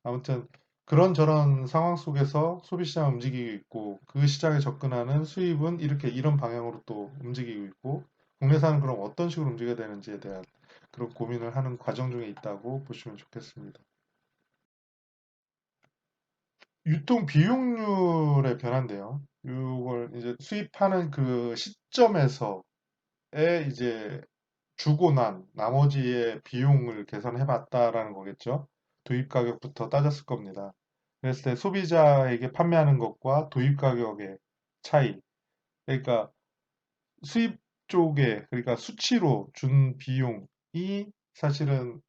아무튼 그런저런 상황 속에서 소비 시장 움직이고 있고 그 시장에 접근하는 수입은 이렇게 이런 방향으로 또 움직이고 있고 국내산은 그럼 어떤 식으로 움직여야 되는지에 대한 그런 고민을 하는 과정 중에 있다고 보시면 좋겠습니다. 유통 비용률의 변화인데요. 이걸 이제 수입하는 그 시점에서의 이제 주고 난 나머지의 비용을 계산해 봤다라는 거겠죠. 도입 가격부터 따졌을 겁니다. 그랬을 때 소비자에게 판매하는 것과 도입 가격의 차이. 그러니까 수입 쪽에, 그러니까 수치로 준 비용이 사실은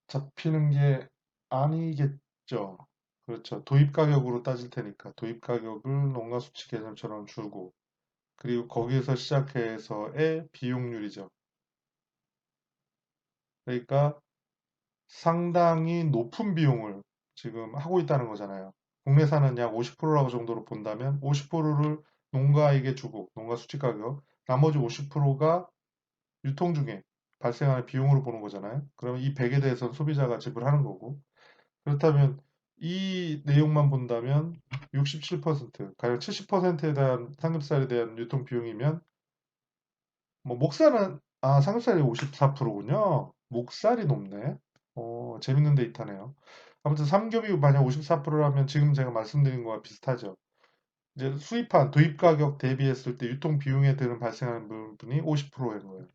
잡히는 게 아니겠죠. 그렇죠. 도입 가격으로 따질 테니까 도입 가격을 농가 수치 개념처럼 주고 그리고 거기에서 시작해서의 비용률이죠. 그러니까 상당히 높은 비용을 지금 하고 있다는 거잖아요. 국내산은 약 50%라고 정도로 본다면 50%를 농가에게 주고 농가 수치 가격 나머지 50%가 유통 중에 발생하는 비용으로 보는 거잖아요. 그러면 이 100에 대해서는 소비자가 지불하는 거고 그렇다면 이 내용만 본다면 67%, 가령 70%에 대한 삼겹살에 대한 유통 비용이면 뭐 목살은 삼겹살이 54%군요. 목살이 높네. 재밌는 데이터네요. 아무튼 삼겹이 만약 54%라면 지금 제가 말씀드린 거와 비슷하죠. 이제 수입한 도입 가격 대비했을 때 유통 비용에 드는 발생하는 부분이 50%인 거예요.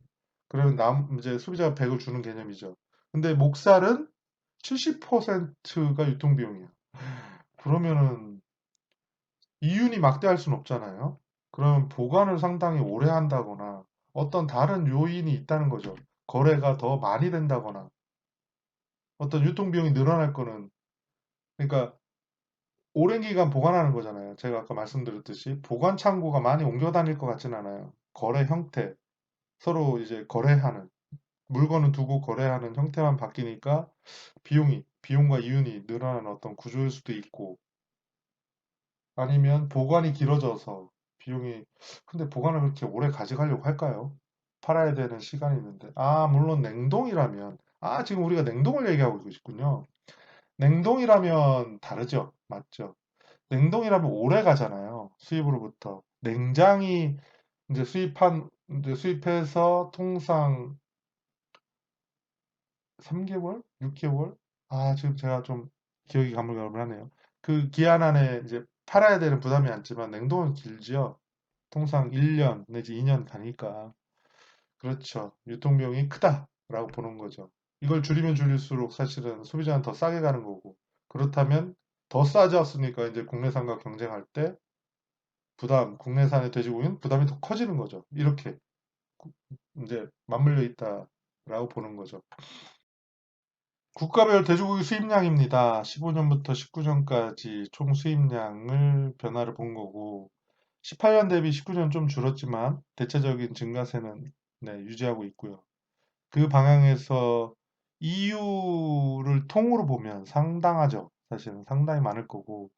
그러면 이제 소비자가 100을 주는 개념이죠. 근데 목살은 70%가 유통 비용이에요. 그러면은 이윤이 막대할 수는 없잖아요. 그러면 보관을 상당히 오래 한다거나 어떤 다른 요인이 있다는 거죠. 거래가 더 많이 된다거나 어떤 유통비용이 늘어날 거는 그러니까 오랜 기간 보관하는 거잖아요. 제가 아까 말씀드렸듯이 보관 창고가 많이 옮겨 다닐 것 같진 않아요. 거래 형태, 서로 이제 거래하는 물건을 두고 거래하는 형태만 바뀌니까 비용과 이윤이 늘어나는 어떤 구조일 수도 있고 아니면 보관이 길어져서 비용이 근데 보관을 그렇게 오래 가져가려고 할까요? 팔아야 되는 시간이 있는데 물론 냉동이라면 지금 우리가 냉동을 얘기하고 있군요. 냉동이라면 다르죠. 맞죠? 냉동이라면 오래 가잖아요. 수입으로부터. 냉장이 이제 수입해서 통상 3개월? 6개월? 지금 제가 좀 기억이 가물가물하네요. 그 기한 안에 이제 팔아야 되는 부담이 않지만 냉동은 길지요. 통상 1년 내지 2년 가니까. 그렇죠. 유통비용이 크다라고 보는 거죠. 이걸 줄이면 줄일수록 사실은 소비자는 더 싸게 가는 거고. 그렇다면 더 싸졌으니까 이제 국내산과 경쟁할 때 국내산의 돼지고기는 부담이 더 커지는 거죠. 이렇게 이제 맞물려 있다라고 보는 거죠. 국가별 돼지고기 수입량입니다. 15년부터 19년까지 총 수입량을 변화를 본 거고, 18년 대비 19년 좀 줄었지만 대체적인 증가세는 네, 유지하고 있고요. 그 방향에서 EU를 통으로 보면 상당하죠. 사실은 상당히 많을 거고,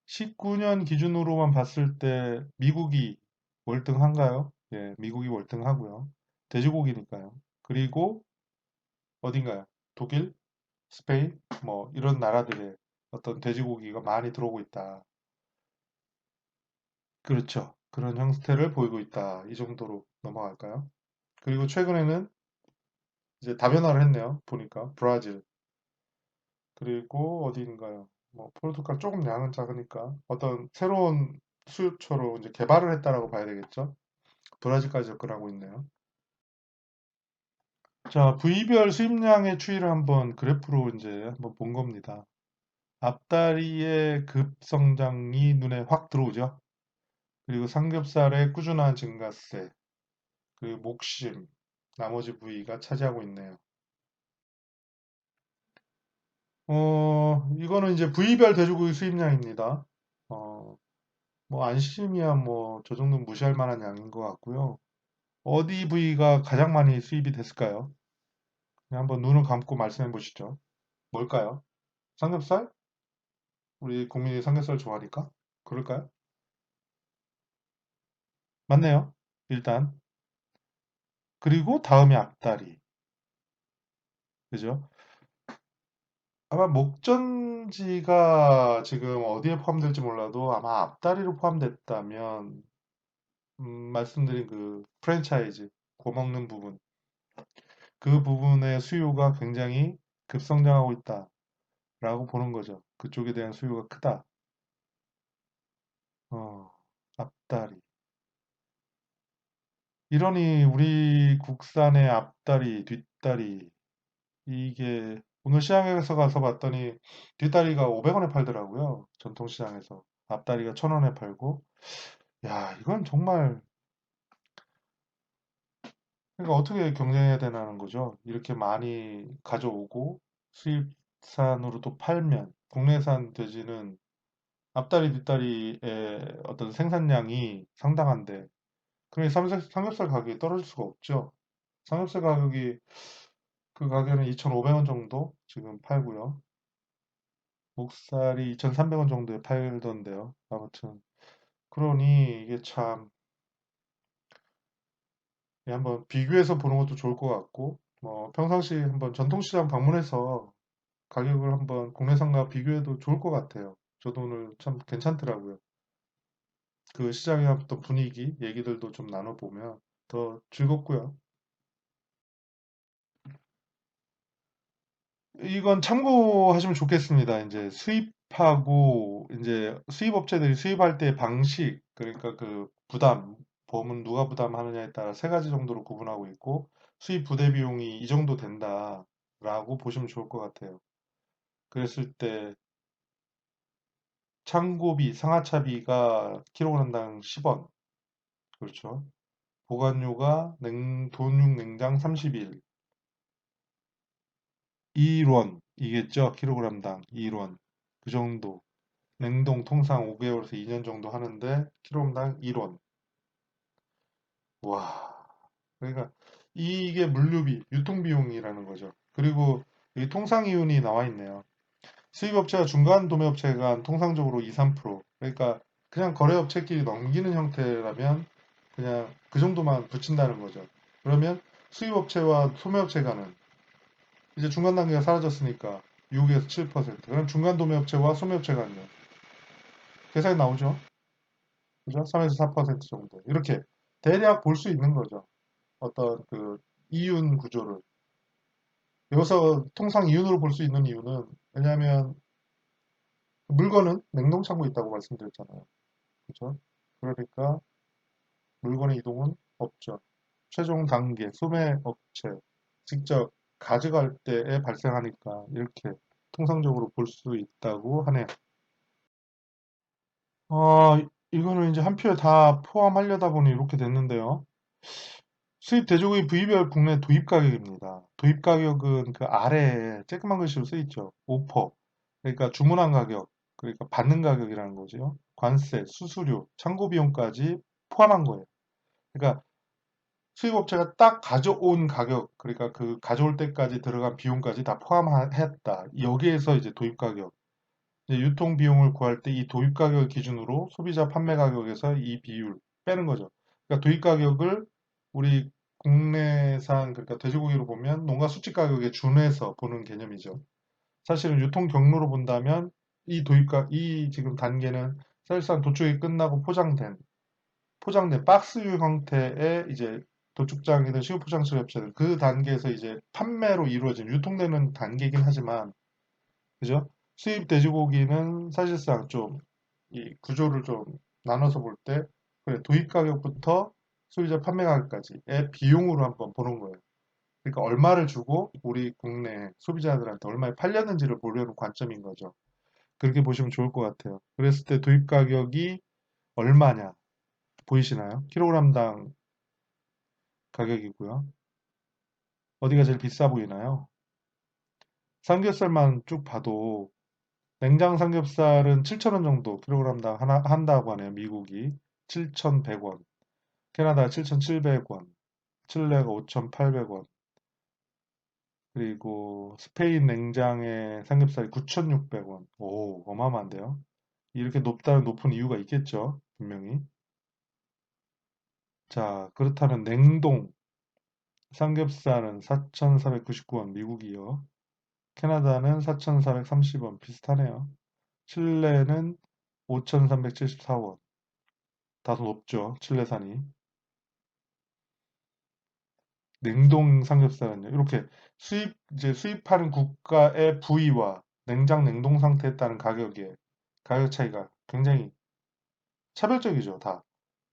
19년 기준으로만 봤을 때 미국이 월등한가요? 예, 미국이 월등하고요. 돼지고기니까요. 그리고 어딘가요? 독일, 스페인, 뭐 이런 나라들의 어떤 돼지고기가 많이 들어오고 있다. 그렇죠. 그런 형태를 보이고 있다. 이 정도로 넘어갈까요? 그리고 최근에는 이제 다변화를 했네요. 보니까 브라질 그리고 어디인가요? 뭐 포르투갈 조금 양은 작으니까 어떤 새로운 수요처로 이제 개발을 했다라고 봐야 되겠죠. 브라질까지 접근하고 있네요. 자, 부위별 수입량의 추이를 한번 그래프로 이제 한번 본 겁니다. 앞다리의 급성장이 눈에 확 들어오죠. 그리고 삼겹살의 꾸준한 증가세, 그리고 목심, 나머지 부위가 차지하고 있네요. 이거는 이제 부위별 돼지고기 수입량입니다. 어, 뭐 안심이야 뭐 저 정도는 무시할 만한 양인 것 같고요. 어디 부위가 가장 많이 수입이 됐을까요? 그냥 한번 눈을 감고 말씀해 보시죠. 뭘까요? 삼겹살? 우리 국민이 삼겹살 좋아하니까? 그럴까요? 맞네요. 일단. 그리고 다음이 앞다리. 그죠? 아마 목전지가 지금 어디에 포함될지 몰라도 아마 앞다리로 포함됐다면 말씀드린 그 프랜차이즈 구먹는 부분 그 부분의 수요가 굉장히 급성장하고 있다라고 보는 거죠. 그쪽에 대한 수요가 크다. 앞다리. 이러니 우리 국산의 앞다리, 뒷다리 이게 오늘 시장에서 가서 봤더니 뒷다리가 500원에 팔더라고요. 전통시장에서. 앞다리가 1000원에 팔고. 야, 이건 정말 그러니까 어떻게 경쟁해야 되나는 거죠. 이렇게 많이 가져오고 수입산으로 또 팔면 국내산 돼지는 앞다리 뒷다리의 어떤 생산량이 상당한데 그러니 삼겹살 가격이 떨어질 수가 없죠. 삼겹살 가격이 그 가격은 2,500원 정도 지금 팔고요. 목살이 2,300원 정도에 팔던데요. 아무튼 그러니 이게 참 한번 비교해서 보는 것도 좋을 것 같고 뭐 평상시 한번 전통시장 방문해서 가격을 한번 국내산과 비교해도 좋을 것 같아요. 저도 오늘 참 괜찮더라고요. 그 시장의 어떤 분위기, 얘기들도 좀 나눠보면 더 즐겁고요. 이건 참고하시면 좋겠습니다. 이제 수입하고 이제 수입업체들이 수입할 때 방식, 그러니까 그 보험은 누가 부담하느냐에 따라 세 가지 정도로 구분하고 있고 수입 부대 비용이 이 정도 된다라고 보시면 좋을 것 같아요. 그랬을 때 창고비, 상하차비가 킬로그램당 10원, 그렇죠. 보관료가 돈육 냉장 30일 1원 킬로그램당 1원. 그 정도. 냉동 통상 5개월에서 2년 정도 하는데 킬로그램당 1원. 와. 그러니까 이게 물류비, 유통비용이라는 거죠. 그리고 이 통상이윤이 나와 있네요. 수입업체와 중간 도매업체가 통상적으로 2, 3%. 그러니까 그냥 거래업체끼리 넘기는 형태라면 그냥 그 정도만 붙인다는 거죠. 그러면 수입업체와 소매업체 간은 이제 중간 단계가 사라졌으니까 6에서 7%. 그럼 중간 도매업체와 소매업체 간요. 계산이 나오죠. 그죠? 3에서 4% 정도. 이렇게 대략 볼 수 있는 거죠. 어떤 그 이윤 구조를. 여기서 통상 이윤으로 볼 수 있는 이유는 왜냐하면 물건은 냉동창고에 있다고 말씀드렸잖아요. 그죠? 그러니까 물건의 이동은 없죠. 최종 단계, 소매업체, 직접 가져갈 때에 발생하니까 이렇게 통상적으로 볼 수 있다고 하네요. 이거는 이제 한 표에 다 포함하려다 보니 이렇게 됐는데요. 수입 돼지고기 부위별 국내 도입 가격입니다. 도입 가격은 그 아래에 쬐끄만 글씨로 쓰여 있죠. 오퍼. 그러니까 주문한 가격, 그러니까 받는 가격이라는 거죠. 관세, 수수료, 창고 비용까지 포함한 거예요. 그러니까 수입업체가 딱 가져온 가격, 그러니까 그 가져올 때까지 들어간 비용까지 다 포함했다. 여기에서 이제 도입 가격, 이제 유통 비용을 구할 때 이 도입 가격을 기준으로 소비자 판매 가격에서 이 비율 빼는 거죠. 그러니까 도입 가격을 우리 국내산 그러니까 돼지고기로 보면 농가 수치 가격에 준해서 보는 개념이죠. 사실은 유통 경로로 본다면 이 지금 단계는 사실상 도축이 끝나고 포장된 박스유 형태의 이제 도축장이든 식유포장처 업체들 그 단계에서 이제 판매로 이루어진 유통되는 단계이긴 하지만 그죠? 수입 돼지고기는 사실상 좀 이 구조를 좀 나눠서 볼 때 그래, 도입 가격부터 소비자 판매 가격까지의 비용으로 한번 보는 거예요. 그러니까 얼마를 주고 우리 국내 소비자들한테 얼마에 팔렸는지를 보려는 관점인 거죠. 그렇게 보시면 좋을 것 같아요. 그랬을 때 도입 가격이 얼마냐 보이시나요? 킬로그램당 가격이고요. 어디가 제일 비싸 보이나요? 삼겹살만 쭉 봐도 냉장 삼겹살은 7,000원 정도 킬로그램당 하나 한다고 하네요. 미국이 7,100원, 캐나다 7,700원, 칠레가 5,800원, 그리고 스페인 냉장의 삼겹살이 9,600원. 오, 어마어마한데요. 이렇게 높은 이유가 있겠죠. 분명히. 자, 그렇다면 냉동 삼겹살은 4,499원 미국이요. 캐나다는 4,430원 비슷하네요. 칠레는 5,374원. 다소 높죠. 칠레산이. 냉동 삼겹살은요. 이렇게 이제 수입하는 국가의 부위와 냉장 냉동 상태에 따른 가격 차이가 굉장히 차별적이죠. 다.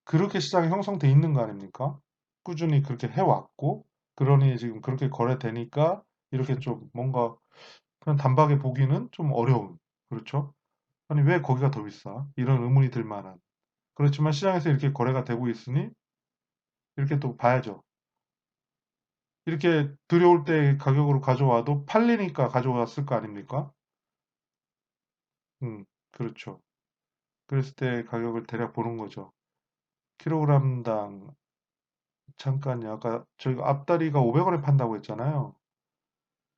그렇게 시장이 형성돼 있는 거 아닙니까? 꾸준히 그렇게 해왔고, 그러니 지금 그렇게 거래되니까 이렇게 좀 뭔가 그냥 단박에 보기는 좀 어려운. 그렇죠? 아니, 왜 거기가 더 비싸? 이런 의문이 들 만한. 그렇지만 시장에서 이렇게 거래가 되고 있으니 이렇게 또 봐야죠. 이렇게 들여올 때 가격으로 가져와도 팔리니까 가져왔을 거 아닙니까? 그렇죠. 그랬을 때 가격을 대략 보는 거죠. 킬로그램당, 잠깐요. 아까 저희가 앞다리가 500원에 판다고 했잖아요.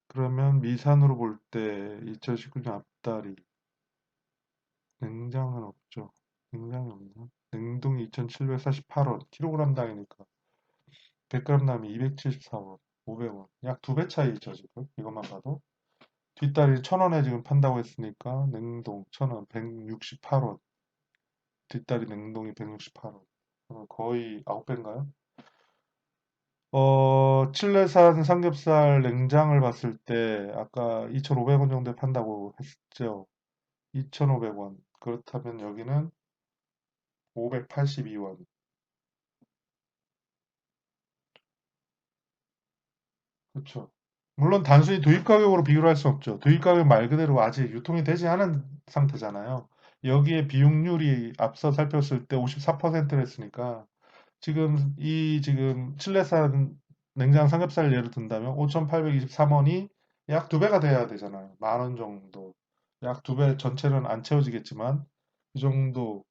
그러면 미산으로 볼 때 2019년 앞다리, 냉장은 없죠. 냉장이 없나? 냉동이 2,748원, 킬로그램당이니까 100g당이 274원, 500원. 약 두 배 차이죠, 지금. 이것만 봐도. 뒷다리 1,000원에 지금 판다고 했으니까 냉동 1,000원 168원. 뒷다리 냉동이 168원. 거의 9배인가요? 칠레산 삼겹살 냉장을 봤을 때 아까 2,500원 정도에 판다고 했죠. 2,500원. 그렇다면 여기는 582원. 그렇죠. 물론 단순히 도입 가격으로 비교를 할 수 없죠. 도입 가격 말 그대로 아직 유통이 되지 않은 상태잖아요. 여기에 비용률이 앞서 살폈을 때 54%를 했으니까 지금 칠레산 냉장 삼겹살 예를 든다면 5,823원이 약 두 배가 돼야 되잖아요. 만 원 정도. 약 두 배 전체는 안 채워지겠지만 그 정도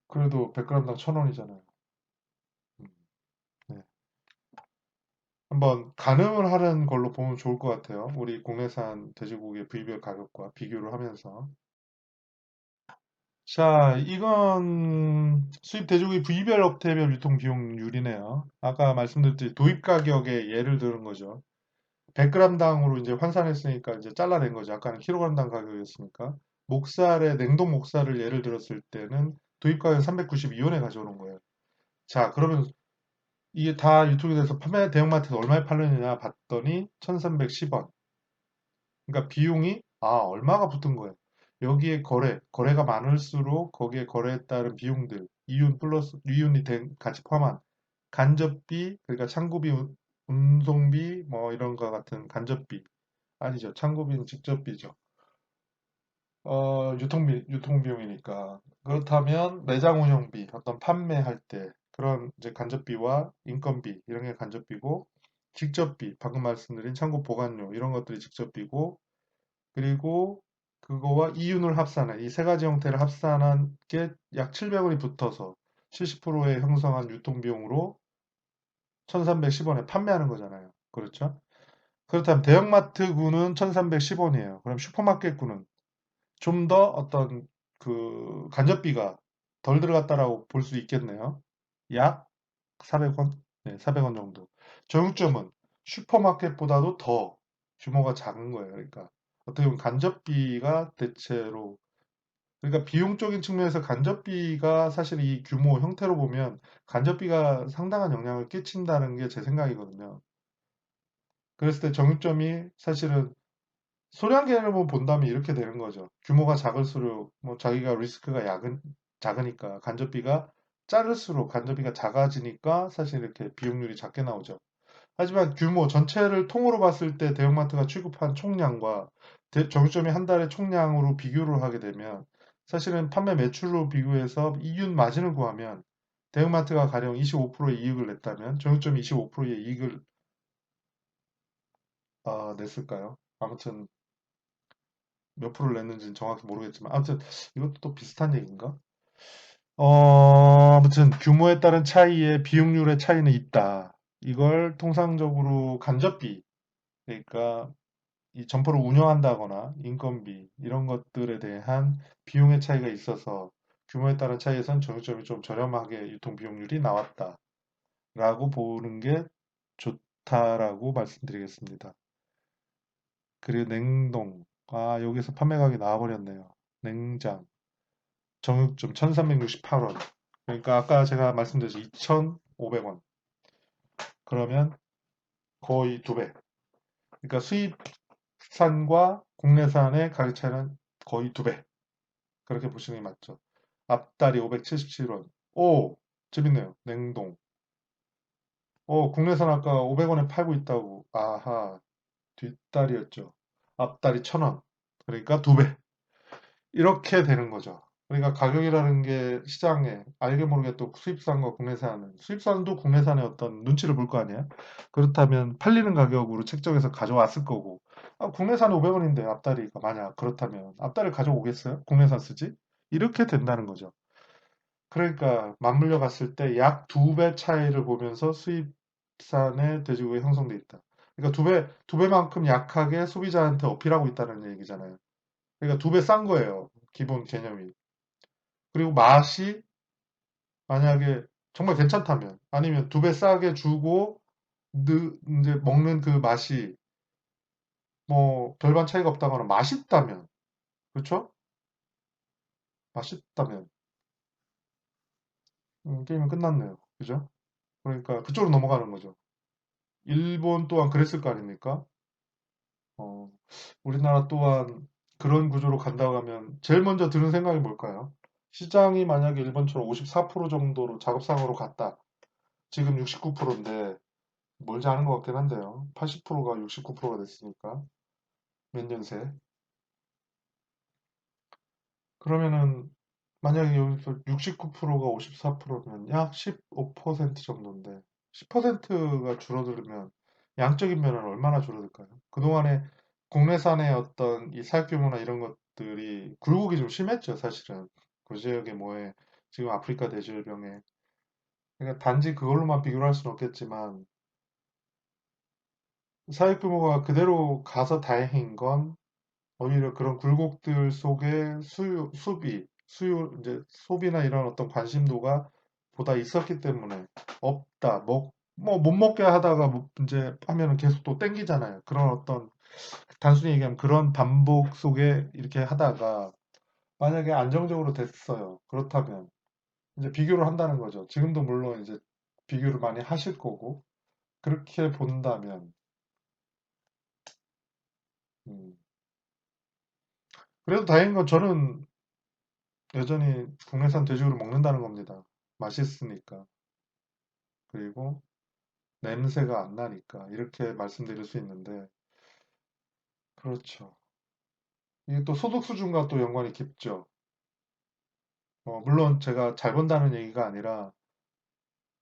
그래도 100g당 1,000원이잖아요. 네. 한번 가늠을 하는 걸로 보면 좋을 것 같아요. 우리 국내산 돼지고기 부위별 가격과 비교를 하면서. 자, 이건 수입 돼지고기 부위별 업태별 유통 비용률이네요. 아까 말씀드렸듯이 도입 가격에 예를 들은 거죠. 100g당으로 이제 환산했으니까 이제 잘라낸 거죠. 아까는 킬로그램당 가격이었으니까. 냉동 목살을 예를 들었을 때는 도입 가격 392원에 가져오는 거예요. 자, 그러면 이게 다 유통이 돼서 대형마트에서 얼마에 팔리느냐 봤더니 1310원. 그러니까 비용이 얼마가 붙은 거예요. 여기에 거래가 많을수록 거기에 거래에 따른 비용들, 이윤 플러스 이윤이 같이 포함한 간접비, 그러니까 창구비, 운송비 뭐 이런 거 같은 간접비 아니죠. 창구비는 직접비죠. 유통비용이니까. 그렇다면 매장 운영비, 어떤 판매할 때 그런 이제 간접비와 인건비 이런 게 간접비고 직접비, 방금 말씀드린 창고 보관료 이런 것들이 직접비고 그리고 그거와 이윤을 합산한 이 세 가지 형태를 합산한 게 약 700원이 붙어서 70%에 형성한 유통비용으로 1310원에 판매하는 거잖아요. 그렇죠? 그렇다면 대형마트구는 1310원이에요. 그럼 슈퍼마켓구는 좀 더 어떤 그 간접비가 덜 들어갔다라고 볼 수 있겠네요. 약 400원? 네, 400원 정도. 정육점은 슈퍼마켓보다도 더 규모가 작은 거예요. 그러니까 어떻게 보면 간접비가 대체로 그러니까 비용적인 측면에서 간접비가 사실 이 규모 형태로 보면 간접비가 상당한 영향을 끼친다는 게 제 생각이거든요. 그랬을 때 정육점이 사실은 소량 개념을 본다면 이렇게 되는 거죠. 규모가 작을수록 뭐 자기가 리스크가 작으니까 간접비가 작을수록 간접비가 작아지니까 사실 이렇게 비용률이 작게 나오죠. 하지만 규모 전체를 통으로 봤을 때 대형마트가 취급한 총량과 정육점이 한 달의 총량으로 비교를 하게 되면 사실은 판매 매출로 비교해서 이윤 마진을 구하면 대형마트가 가령 25%의 이익을 냈다면 정육점이 25%의 이익을 냈을까요? 아무튼 몇 프로를 냈는지는 정확히 모르겠지만 아무튼 이것도 또 비슷한 얘기인가? 아무튼 규모에 따른 차이에 비용률의 차이는 있다. 이걸 통상적으로 간접비, 그러니까 이 점포를 운영한다거나 인건비 이런 것들에 대한 비용의 차이가 있어서 규모에 따른 차이에선 정육점이 좀 저렴하게 유통 비용률이 나왔다라고 보는 게 좋다라고 말씀드리겠습니다. 그리고 냉동. 여기서 판매 가격이 나와버렸네요. 냉장. 정육점 1368원. 그러니까 아까 제가 말씀드렸죠. 2,500원. 그러면 거의 두 배. 그러니까 수입산과 국내산의 가격 차이는 거의 두 배. 그렇게 보시는 게 맞죠. 앞다리 577원. 오, 재밌네요. 냉동. 국내산 아까 500원에 팔고 있다고. 아하, 뒷다리였죠. 앞다리 1,000원. 그러니까 두 배. 이렇게 되는 거죠. 그러니까 가격이라는 게 시장에 알게 모르게 또 수입산과 국내산은 수입산도 국내산의 어떤 눈치를 볼 거 아니에요? 그렇다면 팔리는 가격으로 책정해서 가져왔을 거고 국내산이 500원인데 앞다리가 만약 그렇다면 앞다리를 가져오겠어요? 국내산 쓰지? 이렇게 된다는 거죠. 그러니까 맞물려 갔을 때 약 두 배 차이를 보면서 수입산의 돼지고기 형성돼 있다. 그러니까 두 배만큼 약하게 소비자한테 어필하고 있다는 얘기잖아요. 그러니까 두 배 싼 거예요. 기본 개념이. 그리고 맛이 만약에 정말 괜찮다면 아니면 두 배 싸게 주고 이제 먹는 그 맛이 뭐 별반 차이가 없다거나 맛있다면 그렇죠? 맛있다면 게임은 끝났네요. 그죠? 그러니까 그쪽으로 넘어가는 거죠. 일본 또한 그랬을 거 아닙니까? 어, 우리나라 또한 그런 구조로 간다고 하면 제일 먼저 드는 생각이 뭘까요? 시장이 만약에 일본처럼 54% 정도로 작업상으로 갔다. 지금 69%인데 멀지 않은 것 같긴 한데요. 80%가 69%가 됐으니까 몇 년 새. 그러면은 만약에 여기서 69%가 54%면 약 15% 정도인데 10%가 줄어들면 양적인 면은 얼마나 줄어들까요? 그동안에 국내산의 어떤 이 사육 규모나 이런 것들이 굴곡이 좀 심했죠, 사실은. 그 지역의 뭐에 지금 아프리카 돼지열병에. 그러니까 단지 그걸로만 비교를 할 수는 없겠지만 사육 규모가 그대로 가서 다행인 건 오히려 그런 굴곡들 속에 이제 소비나 이런 어떤 관심도가 보다 있었기 때문에 없다, 못 먹게 하다가 이제 하면은 계속 또 땡기잖아요. 그런 어떤, 단순히 얘기하면 그런 반복 속에 이렇게 하다가 만약에 안정적으로 됐어요. 그렇다면 이제 비교를 한다는 거죠. 지금도 물론 이제 비교를 많이 하실 거고, 그렇게 본다면, 음, 그래도 다행인 건 저는 여전히 국내산 돼지고기를 먹는다는 겁니다. 맛있으니까. 그리고 냄새가 안 나니까. 이렇게 말씀드릴 수 있는데, 그렇죠. 이게 또 소득 수준과 또 연관이 깊죠. 물론 제가 잘 번다는 얘기가 아니라,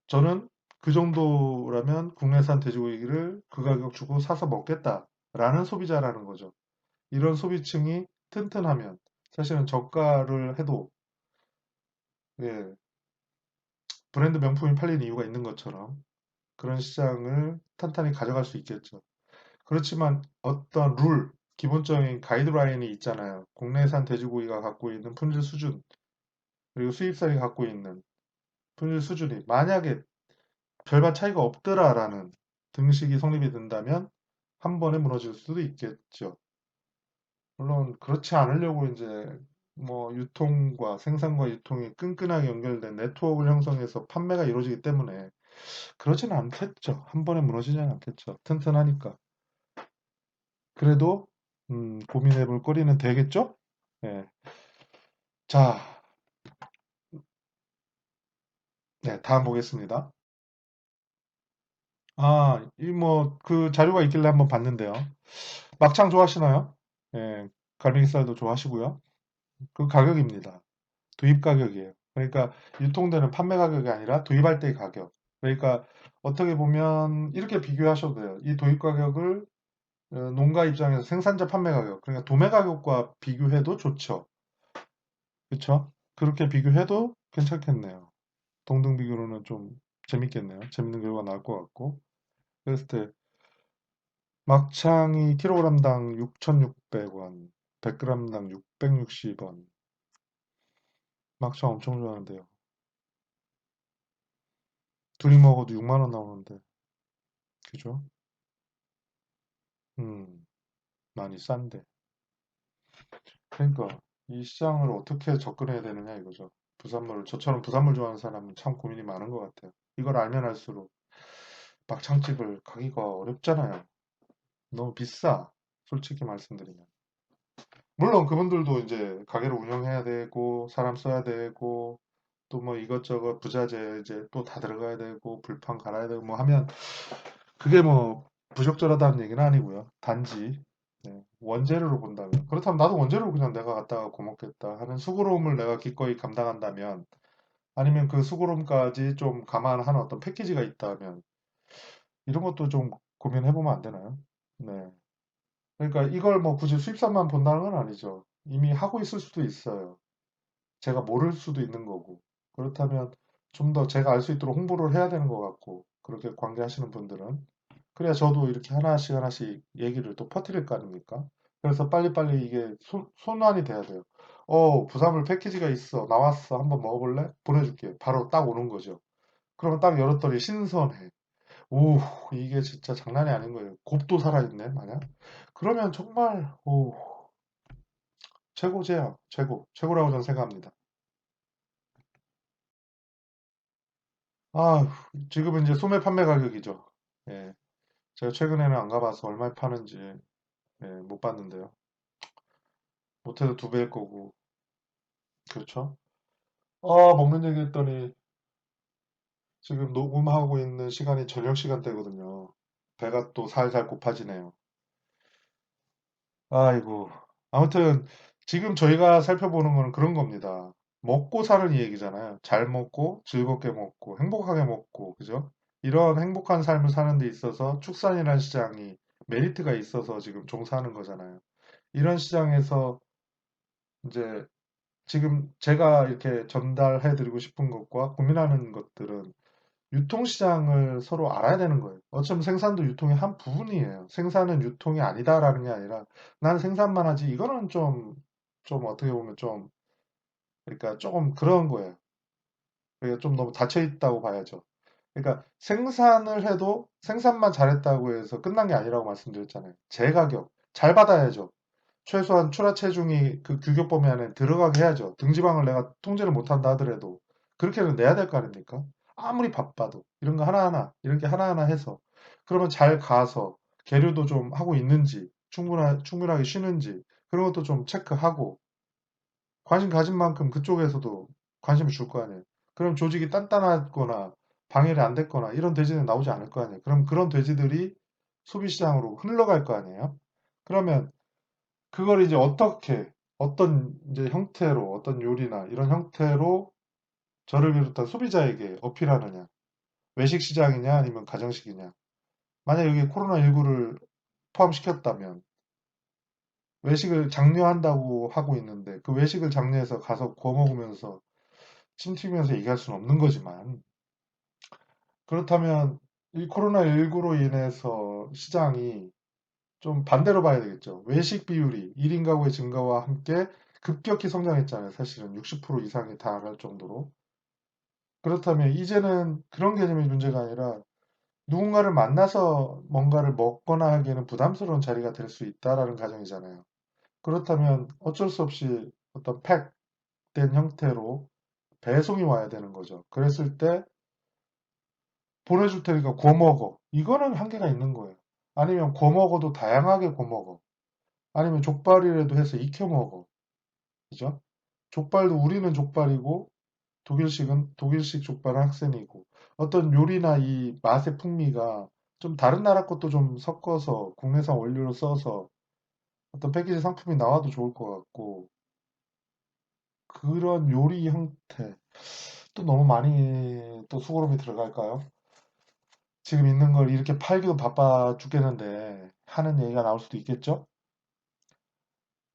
저는 그 정도라면 국내산 돼지고기를 그 가격 주고 사서 먹겠다라는 소비자라는 거죠. 이런 소비층이 튼튼하면, 사실은 저가를 해도, 예, 브랜드 명품이 팔리는 이유가 있는 것처럼, 그런 시장을 탄탄히 가져갈 수 있겠죠. 그렇지만 어떤 기본적인 가이드라인이 있잖아요. 국내산 돼지고기가 갖고 있는 품질 수준, 그리고 수입산이 갖고 있는 품질 수준이 만약에 별반 차이가 없더라라는 등식이 성립이 된다면 한 번에 무너질 수도 있겠죠. 물론 그렇지 않으려고 이제 뭐 유통과 생산과 유통이 끈끈하게 연결된 네트워크를 형성해서 판매가 이루어지기 때문에 그러지는 않겠죠. 한 번에 무너지지는 않겠죠. 튼튼하니까. 그래도 고민해 볼 거리는 되겠죠? 네. 자, 네, 다음 보겠습니다. 아, 이 뭐 그 자료가 있길래 한번 봤는데요. 막창 좋아하시나요? 예, 갈매기살도 좋아하시고요. 그 가격입니다. 도입 가격이에요. 그러니까 유통되는 판매 가격이 아니라 도입할 때의 가격. 그러니까 어떻게 보면 이렇게 비교하셔도 돼요. 이 도입 가격을 농가 입장에서 생산자 판매 가격, 그러니까 도매 가격과 비교해도 좋죠. 그렇죠? 그렇게 비교해도 괜찮겠네요. 동등 비교로는 좀 재밌겠네요. 재밌는 결과가 나올 것 같고. 그랬을 때 막창이 킬로그램당 6,600원, 100g당 660원. 막창 엄청 좋아하는데요. 둘이 먹어도 6만 원 나오는데, 그죠? 음, 많이 싼데. 그러니까 이 시장을 어떻게 접근해야 되느냐 이거죠. 저처럼 부산물 좋아하는 사람은 참 고민이 많은 것 같아요. 이걸 알면 알수록 막창집을 가기가 어렵잖아요. 너무 비싸. 솔직히 말씀드리면. 물론 그분들도 이제 가게를 운영해야 되고, 사람 써야 되고, 또 뭐 이것저것 부자재 이제 또 다 들어가야 되고, 불판 갈아야 되고 뭐 하면, 그게 뭐 부적절하다는 얘기는 아니고요. 단지, 네, 원재료로 본다면. 그렇다면 나도 원재료로 그냥 내가 갖다가 고먹겠다 하는 수고로움을 내가 기꺼이 감당한다면, 아니면 그 수고로움까지 좀 감안한 어떤 패키지가 있다면, 이런 것도 좀 고민해보면 안 되나요? 네. 그러니까 이걸 뭐 굳이 수입산만 본다는 건 아니죠. 이미 하고 있을 수도 있어요. 제가 모를 수도 있는 거고. 그렇다면 좀 더 제가 알 수 있도록 홍보를 해야 되는 것 같고, 그렇게 관계하시는 분들은. 그래야 저도 이렇게 하나씩 하나씩 얘기를 또 퍼뜨릴 거 아닙니까? 그래서 빨리빨리 이게 손안이 돼야 돼요. 부산물 패키지가 있어. 나왔어. 한번 먹어볼래? 보내줄게. 바로 딱 오는 거죠. 그러면 딱 열었더니 신선해. 오, 이게 진짜 장난이 아닌 거예요. 곱도 살아있네, 만약. 그러면 정말, 최고제야. 최고라고 저는 생각합니다. 아, 지금은 이제 소매 판매 가격이죠. 예. 제가 최근에는 안 가봐서 얼마에 파는지, 예, 못 봤는데요. 못해도 두 배일 거고. 그렇죠? 먹는 얘기 했더니 지금 녹음하고 있는 시간이 저녁 시간대거든요. 배가 또 살살 고파지네요. 아이고. 아무튼 지금 저희가 살펴보는 거는 그런 겁니다. 먹고 사는 이 얘기잖아요. 잘 먹고, 즐겁게 먹고, 행복하게 먹고, 그죠? 이런 행복한 삶을 사는 데 있어서 축산이라는 시장이 메리트가 있어서 지금 종사하는 거잖아요. 이런 시장에서 이제 지금 제가 이렇게 전달해 드리고 싶은 것과 고민하는 것들은 유통시장을 서로 알아야 되는 거예요. 어쩌면 생산도 유통의 한 부분이에요. 생산은 유통이 아니다라는 게 아니라 난 생산만 하지 이거는 좀 어떻게 보면 좀 그러니까 조금 그런 거예요. 그러니까 좀 너무 닫혀 있다고 봐야죠. 그러니까 생산을 해도 생산만 잘했다고 해서 끝난 게 아니라고 말씀드렸잖아요. 제 가격 잘 받아야죠. 최소한 출하 체중이 그 규격 범위 안에 들어가게 해야죠. 등지방을 내가 통제를 못한다 하더라도 그렇게는 내야 될 거 아닙니까? 아무리 바빠도 이런 거 하나하나 이렇게 하나하나 해서 그러면 잘 가서 계류도 좀 하고 있는지 충분하게 쉬는지 그런 것도 좀 체크하고 관심 가진 만큼 그쪽에서도 관심을 줄 거 아니에요. 그럼 조직이 단단하거나 방해를 안 됐거나 이런 돼지는 나오지 않을 거 아니에요. 그럼 그런 돼지들이 소비시장으로 흘러갈 거 아니에요. 그러면 그걸 이제 어떻게 어떤 이제 형태로 어떤 요리나 이런 형태로 저를 비롯한 소비자에게 어필하느냐. 외식 시장이냐 아니면 가정식이냐. 만약 여기 코로나19를 포함시켰다면 외식을 장려한다고 하고 있는데 그 외식을 장려해서 가서 구워 먹으면서 침 튀기면서 얘기할 수는 없는 거지만 그렇다면 이 코로나19로 인해서 시장이 좀 반대로 봐야 되겠죠. 외식 비율이 1인 가구의 증가와 함께 급격히 성장했잖아요. 사실은 60% 이상이 달할 정도로. 그렇다면 이제는 그런 개념의 문제가 아니라 누군가를 만나서 뭔가를 먹거나 하기에는 부담스러운 자리가 될 수 있다라는 가정이잖아요. 그렇다면 어쩔 수 없이 어떤 팩된 형태로 배송이 와야 되는 거죠. 그랬을 때 보내줄 테니까 구워 먹어. 이거는 한계가 있는 거예요. 아니면 구워 먹어도 다양하게 구워 먹어. 아니면 족발이라도 해서 익혀 먹어. 그죠? 족발도 우리는 족발이고 독일식은 독일식 족발은 학생이고 어떤 요리나 이 맛의 풍미가 좀 다른 나라 것도 좀 섞어서 국내산 원료로 써서 어떤 패키지 상품이 나와도 좋을 것 같고 그런 요리 형태 또 너무 많이 또 수고로움이 들어갈까요? 지금 있는 걸 이렇게 팔기도 바빠 죽겠는데 하는 얘기가 나올 수도 있겠죠?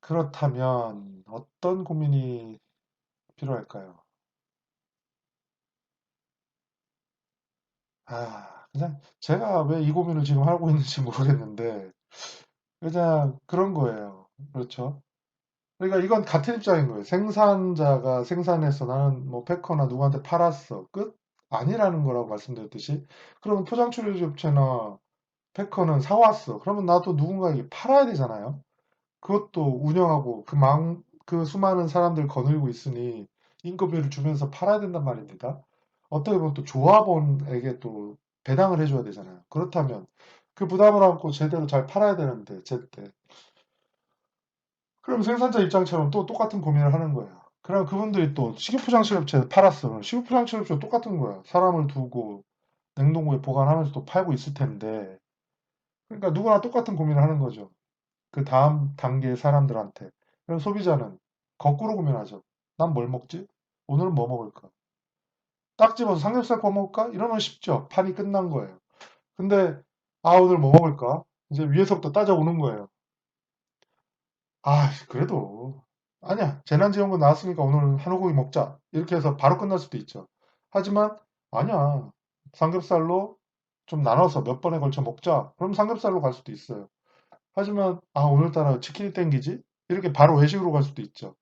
그렇다면 어떤 고민이 필요할까요? 그냥 제가 왜 이 고민을 지금 하고 있는지 모르겠는데 그냥 그런 거예요. 그렇죠? 그러니까 이건 같은 입장인 거예요. 생산자가 생산해서 나는 뭐 패커나 누구한테 팔았어. 끝? 아니라는 거라고 말씀드렸듯이. 그러면 포장처리업체나 패커는 사왔어. 그러면 나도 누군가에게 팔아야 되잖아요. 그것도 운영하고 그 수많은 사람들 거느리고 있으니 인건비를 주면서 팔아야 된단 말입니다. 어떻게 보면 또 조합원에게 또 배당을 해줘야 되잖아요. 그렇다면 그 부담을 안고 제대로 잘 팔아야 되는데 제때 그럼 생산자 입장처럼 또 똑같은 고민을 하는 거예요. 그럼 그분들이 또 식유포장실업체에 팔았어. 그럼 식유포장실업체 똑같은 거야. 사람을 두고 냉동고에 보관하면서 또 팔고 있을 텐데. 그러니까 누구나 똑같은 고민을 하는 거죠. 그 다음 단계의 사람들한테. 그럼 소비자는 거꾸로 고민하죠. 난 뭘 먹지? 오늘은 뭐 먹을까? 딱 집어서 삼겹살 구워 먹을까? 이러면 쉽죠. 판이 끝난 거예요. 근데 오늘 뭐 먹을까? 이제 위에서부터 따져오는 거예요. 그래도 아니야. 재난지원금 나왔으니까 오늘 한우고기 먹자. 이렇게 해서 바로 끝날 수도 있죠. 하지만 아니야. 삼겹살로 좀 나눠서 몇 번에 걸쳐 먹자. 그럼 삼겹살로 갈 수도 있어요. 하지만 오늘따라 치킨이 땡기지? 이렇게 바로 외식으로 갈 수도 있죠.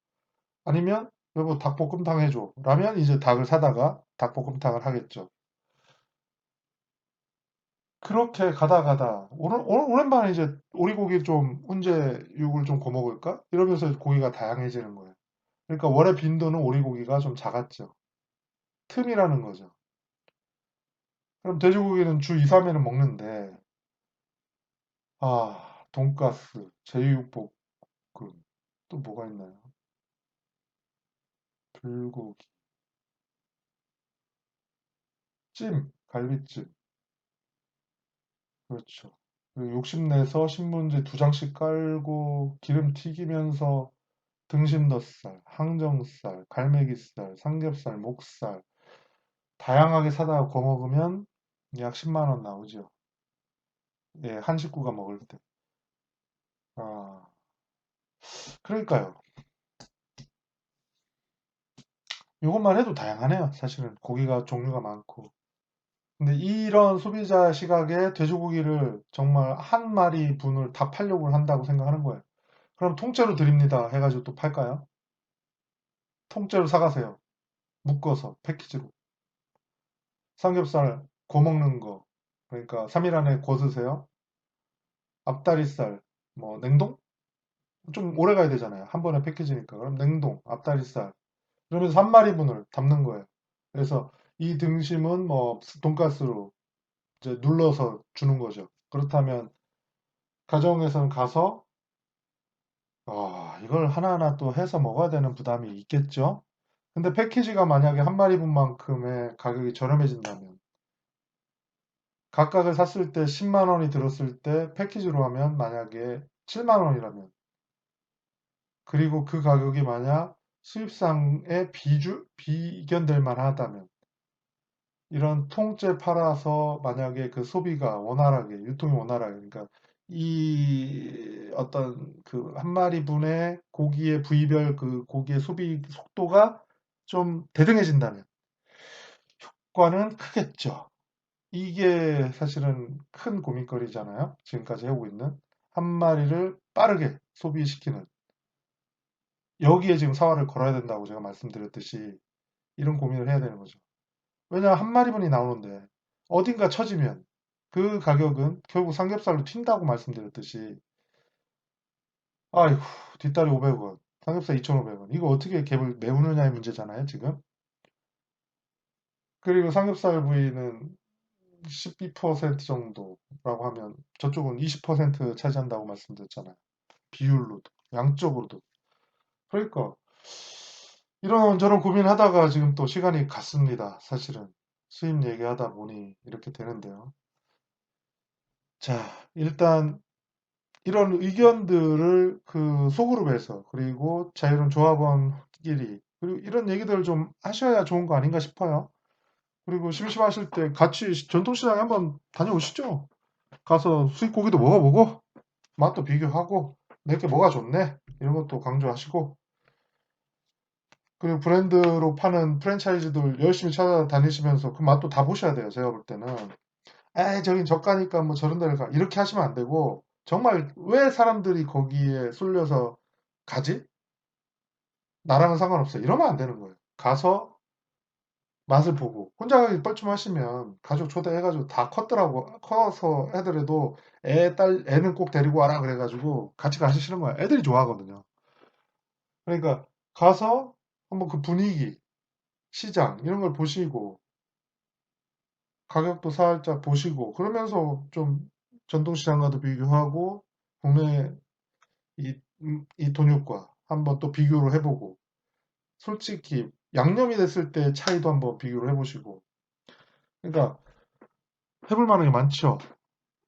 아니면 여보 닭볶음탕 해줘. 라면 이제 닭을 사다가 닭볶음탕을 하겠죠. 그렇게 가다 오랜만에 이제 오리고기 좀 훈제 육을 좀 구워 먹을까? 이러면서 고기가 다양해지는 거예요. 그러니까 월의 빈도는 오리고기가 좀 작았죠. 틈이라는 거죠. 그럼 돼지고기는 주 2, 3회는 먹는데 돈가스, 제육볶음 또 뭐가 있나요? 불고기, 갈비찜. 그렇죠. 그리고 욕심내서 신문지 두 장씩 깔고 기름 튀기면서 등심덧살, 항정살, 갈매기살, 삼겹살, 목살 다양하게 사다가 구워 먹으면 약 10만 원 나오죠. 예, 한 식구가 먹을 때. 아, 그러니까요. 이것만 해도 다양하네요. 사실은 고기가 종류가 많고. 근데 이런 소비자 시각에 돼지고기를 정말 한 마리 분을 다 팔려고 한다고 생각하는 거예요. 그럼 통째로 드립니다. 해가지고 또 팔까요? 통째로 사가세요. 묶어서 패키지로. 삼겹살 구워 먹는 거. 그러니까 3일 안에 구워 드세요. 앞다리살, 뭐 냉동? 좀 오래 가야 되잖아요. 한 번에 패키지니까. 그럼 냉동, 앞다리살. 그러면서 한 마리분을 담는 거예요. 그래서 이 등심은 뭐 돈가스로 이제 눌러서 주는 거죠. 그렇다면 가정에서는 가서 이걸 하나하나 또 해서 먹어야 되는 부담이 있겠죠. 근데 패키지가 만약에 한 마리분만큼의 가격이 저렴해진다면 각각을 샀을 때 10만 원이 들었을 때 패키지로 하면 만약에 7만 원이라면 그리고 그 가격이 만약 수입상의 비견될 만하다면 이런 통째 팔아서 만약에 그 소비가 원활하게 유통이 원활하게 그러니까 이 어떤 그 한 마리 분의 고기의 부위별 그 고기의 소비 속도가 좀 대등해진다면 효과는 크겠죠. 이게 사실은 큰 고민거리잖아요. 지금까지 해오고 있는 한 마리를 빠르게 소비시키는 여기에 지금 사활을 걸어야 된다고 제가 말씀드렸듯이 이런 고민을 해야 되는 거죠. 왜냐 한 마리분이 나오는데 어딘가 처지면 그 가격은 결국 삼겹살로 튄다고 말씀드렸듯이 아이고 뒷다리 500원 삼겹살 2,500원 이거 어떻게 갭을 메우느냐의 문제잖아요 지금. 그리고 삼겹살 부위는 12% 정도라고 하면 저쪽은 20% 차지한다고 말씀드렸잖아요. 비율로도 양적으로도. 그러니까 이런저런 고민하다가 지금 또 시간이 갔습니다. 사실은 수입 얘기하다 보니 이렇게 되는데요. 자, 일단 이런 의견들을 그 소그룹에서 그리고 자유로운 조합원끼리 그리고 이런 얘기들을 좀 하셔야 좋은 거 아닌가 싶어요. 그리고 심심하실 때 같이 전통시장에 한번 다녀오시죠. 가서 수입 고기도 먹어보고 맛도 비교하고 내게 뭐가 좋네 이런 것도 강조하시고 그리고 브랜드로 파는 프랜차이즈들 열심히 찾아다니시면서 그 맛도 다 보셔야 돼요. 제가 볼 때는. 에이, 저긴 저가니까 뭐 저런 데를 가. 이렇게 하시면 안 되고, 정말 왜 사람들이 거기에 쏠려서 가지? 나랑은 상관없어. 이러면 안 되는 거예요. 가서 맛을 보고, 혼자 가기 뻘쭘하시면 가족 초대해가지고 다 컸더라고. 커서 애들에도 애는 꼭 데리고 와라. 그래가지고 같이 가시는 거야. 애들이 좋아하거든요. 그러니까 가서 한번 그 분위기, 시장, 이런 걸 보시고, 가격도 살짝 보시고 그러면서 좀 전통시장과도 비교하고 국내 이 돈육과 한번 또 비교를 해보고 솔직히 양념이 됐을 때 차이도 한번 비교를 해보시고 그러니까 해볼 만한 게 많죠.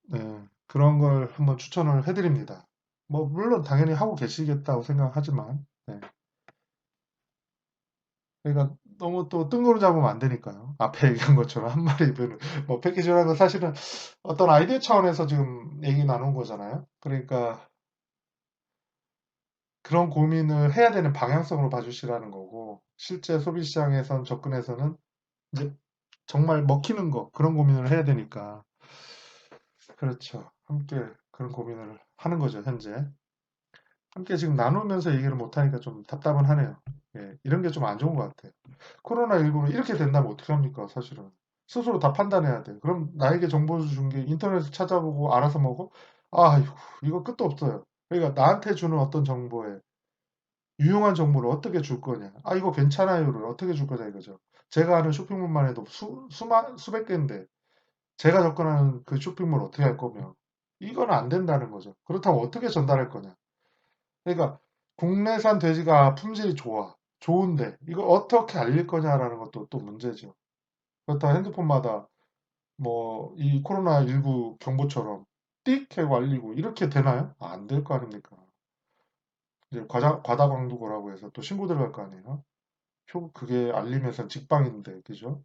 네, 그런 걸 한번 추천을 해드립니다. 뭐 물론 당연히 하고 계시겠다고 생각하지만 네. 그러니까 너무 또 뜬구름 잡으면 안 되니까요. 앞에 얘기한 것처럼 한 마리 뭐 패키지라는 건 사실은 어떤 아이디어 차원에서 지금 얘기 나눈 거잖아요. 그러니까 그런 고민을 해야 되는 방향성으로 봐주시라는 거고, 실제 소비시장에선 접근해서는 이제 정말 먹히는 거, 그런 고민을 해야 되니까. 그렇죠. 함께 그런 고민을 하는 거죠, 현재. 함께 지금 나누면서 얘기를 못하니까 좀 답답은 하네요. 예, 이런 게 좀 안 좋은 것 같아요. 코로나19로 이렇게 된다면 어떻게 합니까, 사실은. 스스로 다 판단해야 돼. 그럼 나에게 정보 준 게 인터넷을 찾아보고 알아서 먹어? 아이고, 이거 끝도 없어요. 그러니까 나한테 주는 어떤 정보에 유용한 정보를 어떻게 줄 거냐. 아, 이거 괜찮아요를 어떻게 줄 거냐 이거죠. 제가 아는 쇼핑몰만 해도 수백 개인데 제가 접근하는 그 쇼핑몰 어떻게 할 거며. 이건 안 된다는 거죠. 그렇다면 어떻게 전달할 거냐. 그러니까 국내산 돼지가 품질이 좋아. 좋은데 이걸 어떻게 알릴 거냐라는 것도 또 문제죠. 그렇다고 핸드폰마다 뭐 이 코로나19 경보처럼 띡 하고 알리고 이렇게 되나요? 안 될 거 아닙니까? 이제 과다광두고라고 해서 또 신고 들어갈 거 아니에요? 그게 알림에선 직방인데, 그죠?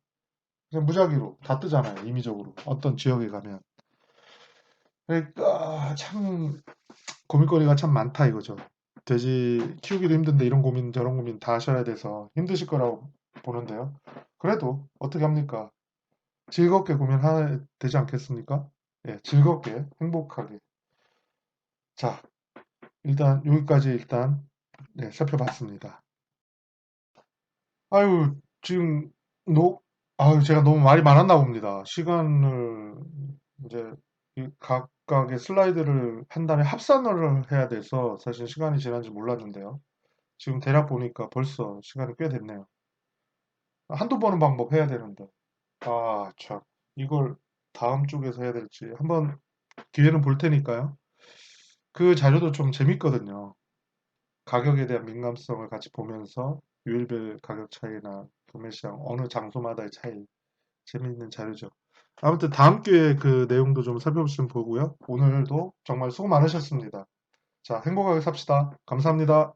그냥 무작위로 다 뜨잖아요, 임의적으로. 어떤 지역에 가면. 그러니까 참 고민거리가 참 많다 이거죠. 돼지 키우기도 힘든데 이런 고민 저런 고민 다 하셔야 돼서 힘드실 거라고 보는데요. 그래도 어떻게 합니까? 즐겁게 고민해야 되지 않겠습니까? 예, 즐겁게 행복하게. 자, 일단 여기까지 네, 살펴봤습니다. 아유, 지금 아유, 제가 너무 말이 많았나 봅니다. 시간을 이제 이 각각의 슬라이드를 한 다음에 합산을 해야 돼서 사실 시간이 지난지 몰랐는데요. 지금 대략 보니까 벌써 시간이 꽤 됐네요. 한두 번은 방법 해야 되는데. 아, 참. 이걸 다음 쪽에서 해야 될지 한번 기회는 볼 테니까요. 그 자료도 좀 재밌거든요. 가격에 대한 민감성을 같이 보면서 요일별 가격 차이나 구매 시장 어느 장소마다의 차이 재미있는 자료죠. 아무튼 다음 기회에 그 내용도 좀 살펴보시면 보고요. 오늘도 정말 수고 많으셨습니다. 자, 행복하게 삽시다. 감사합니다.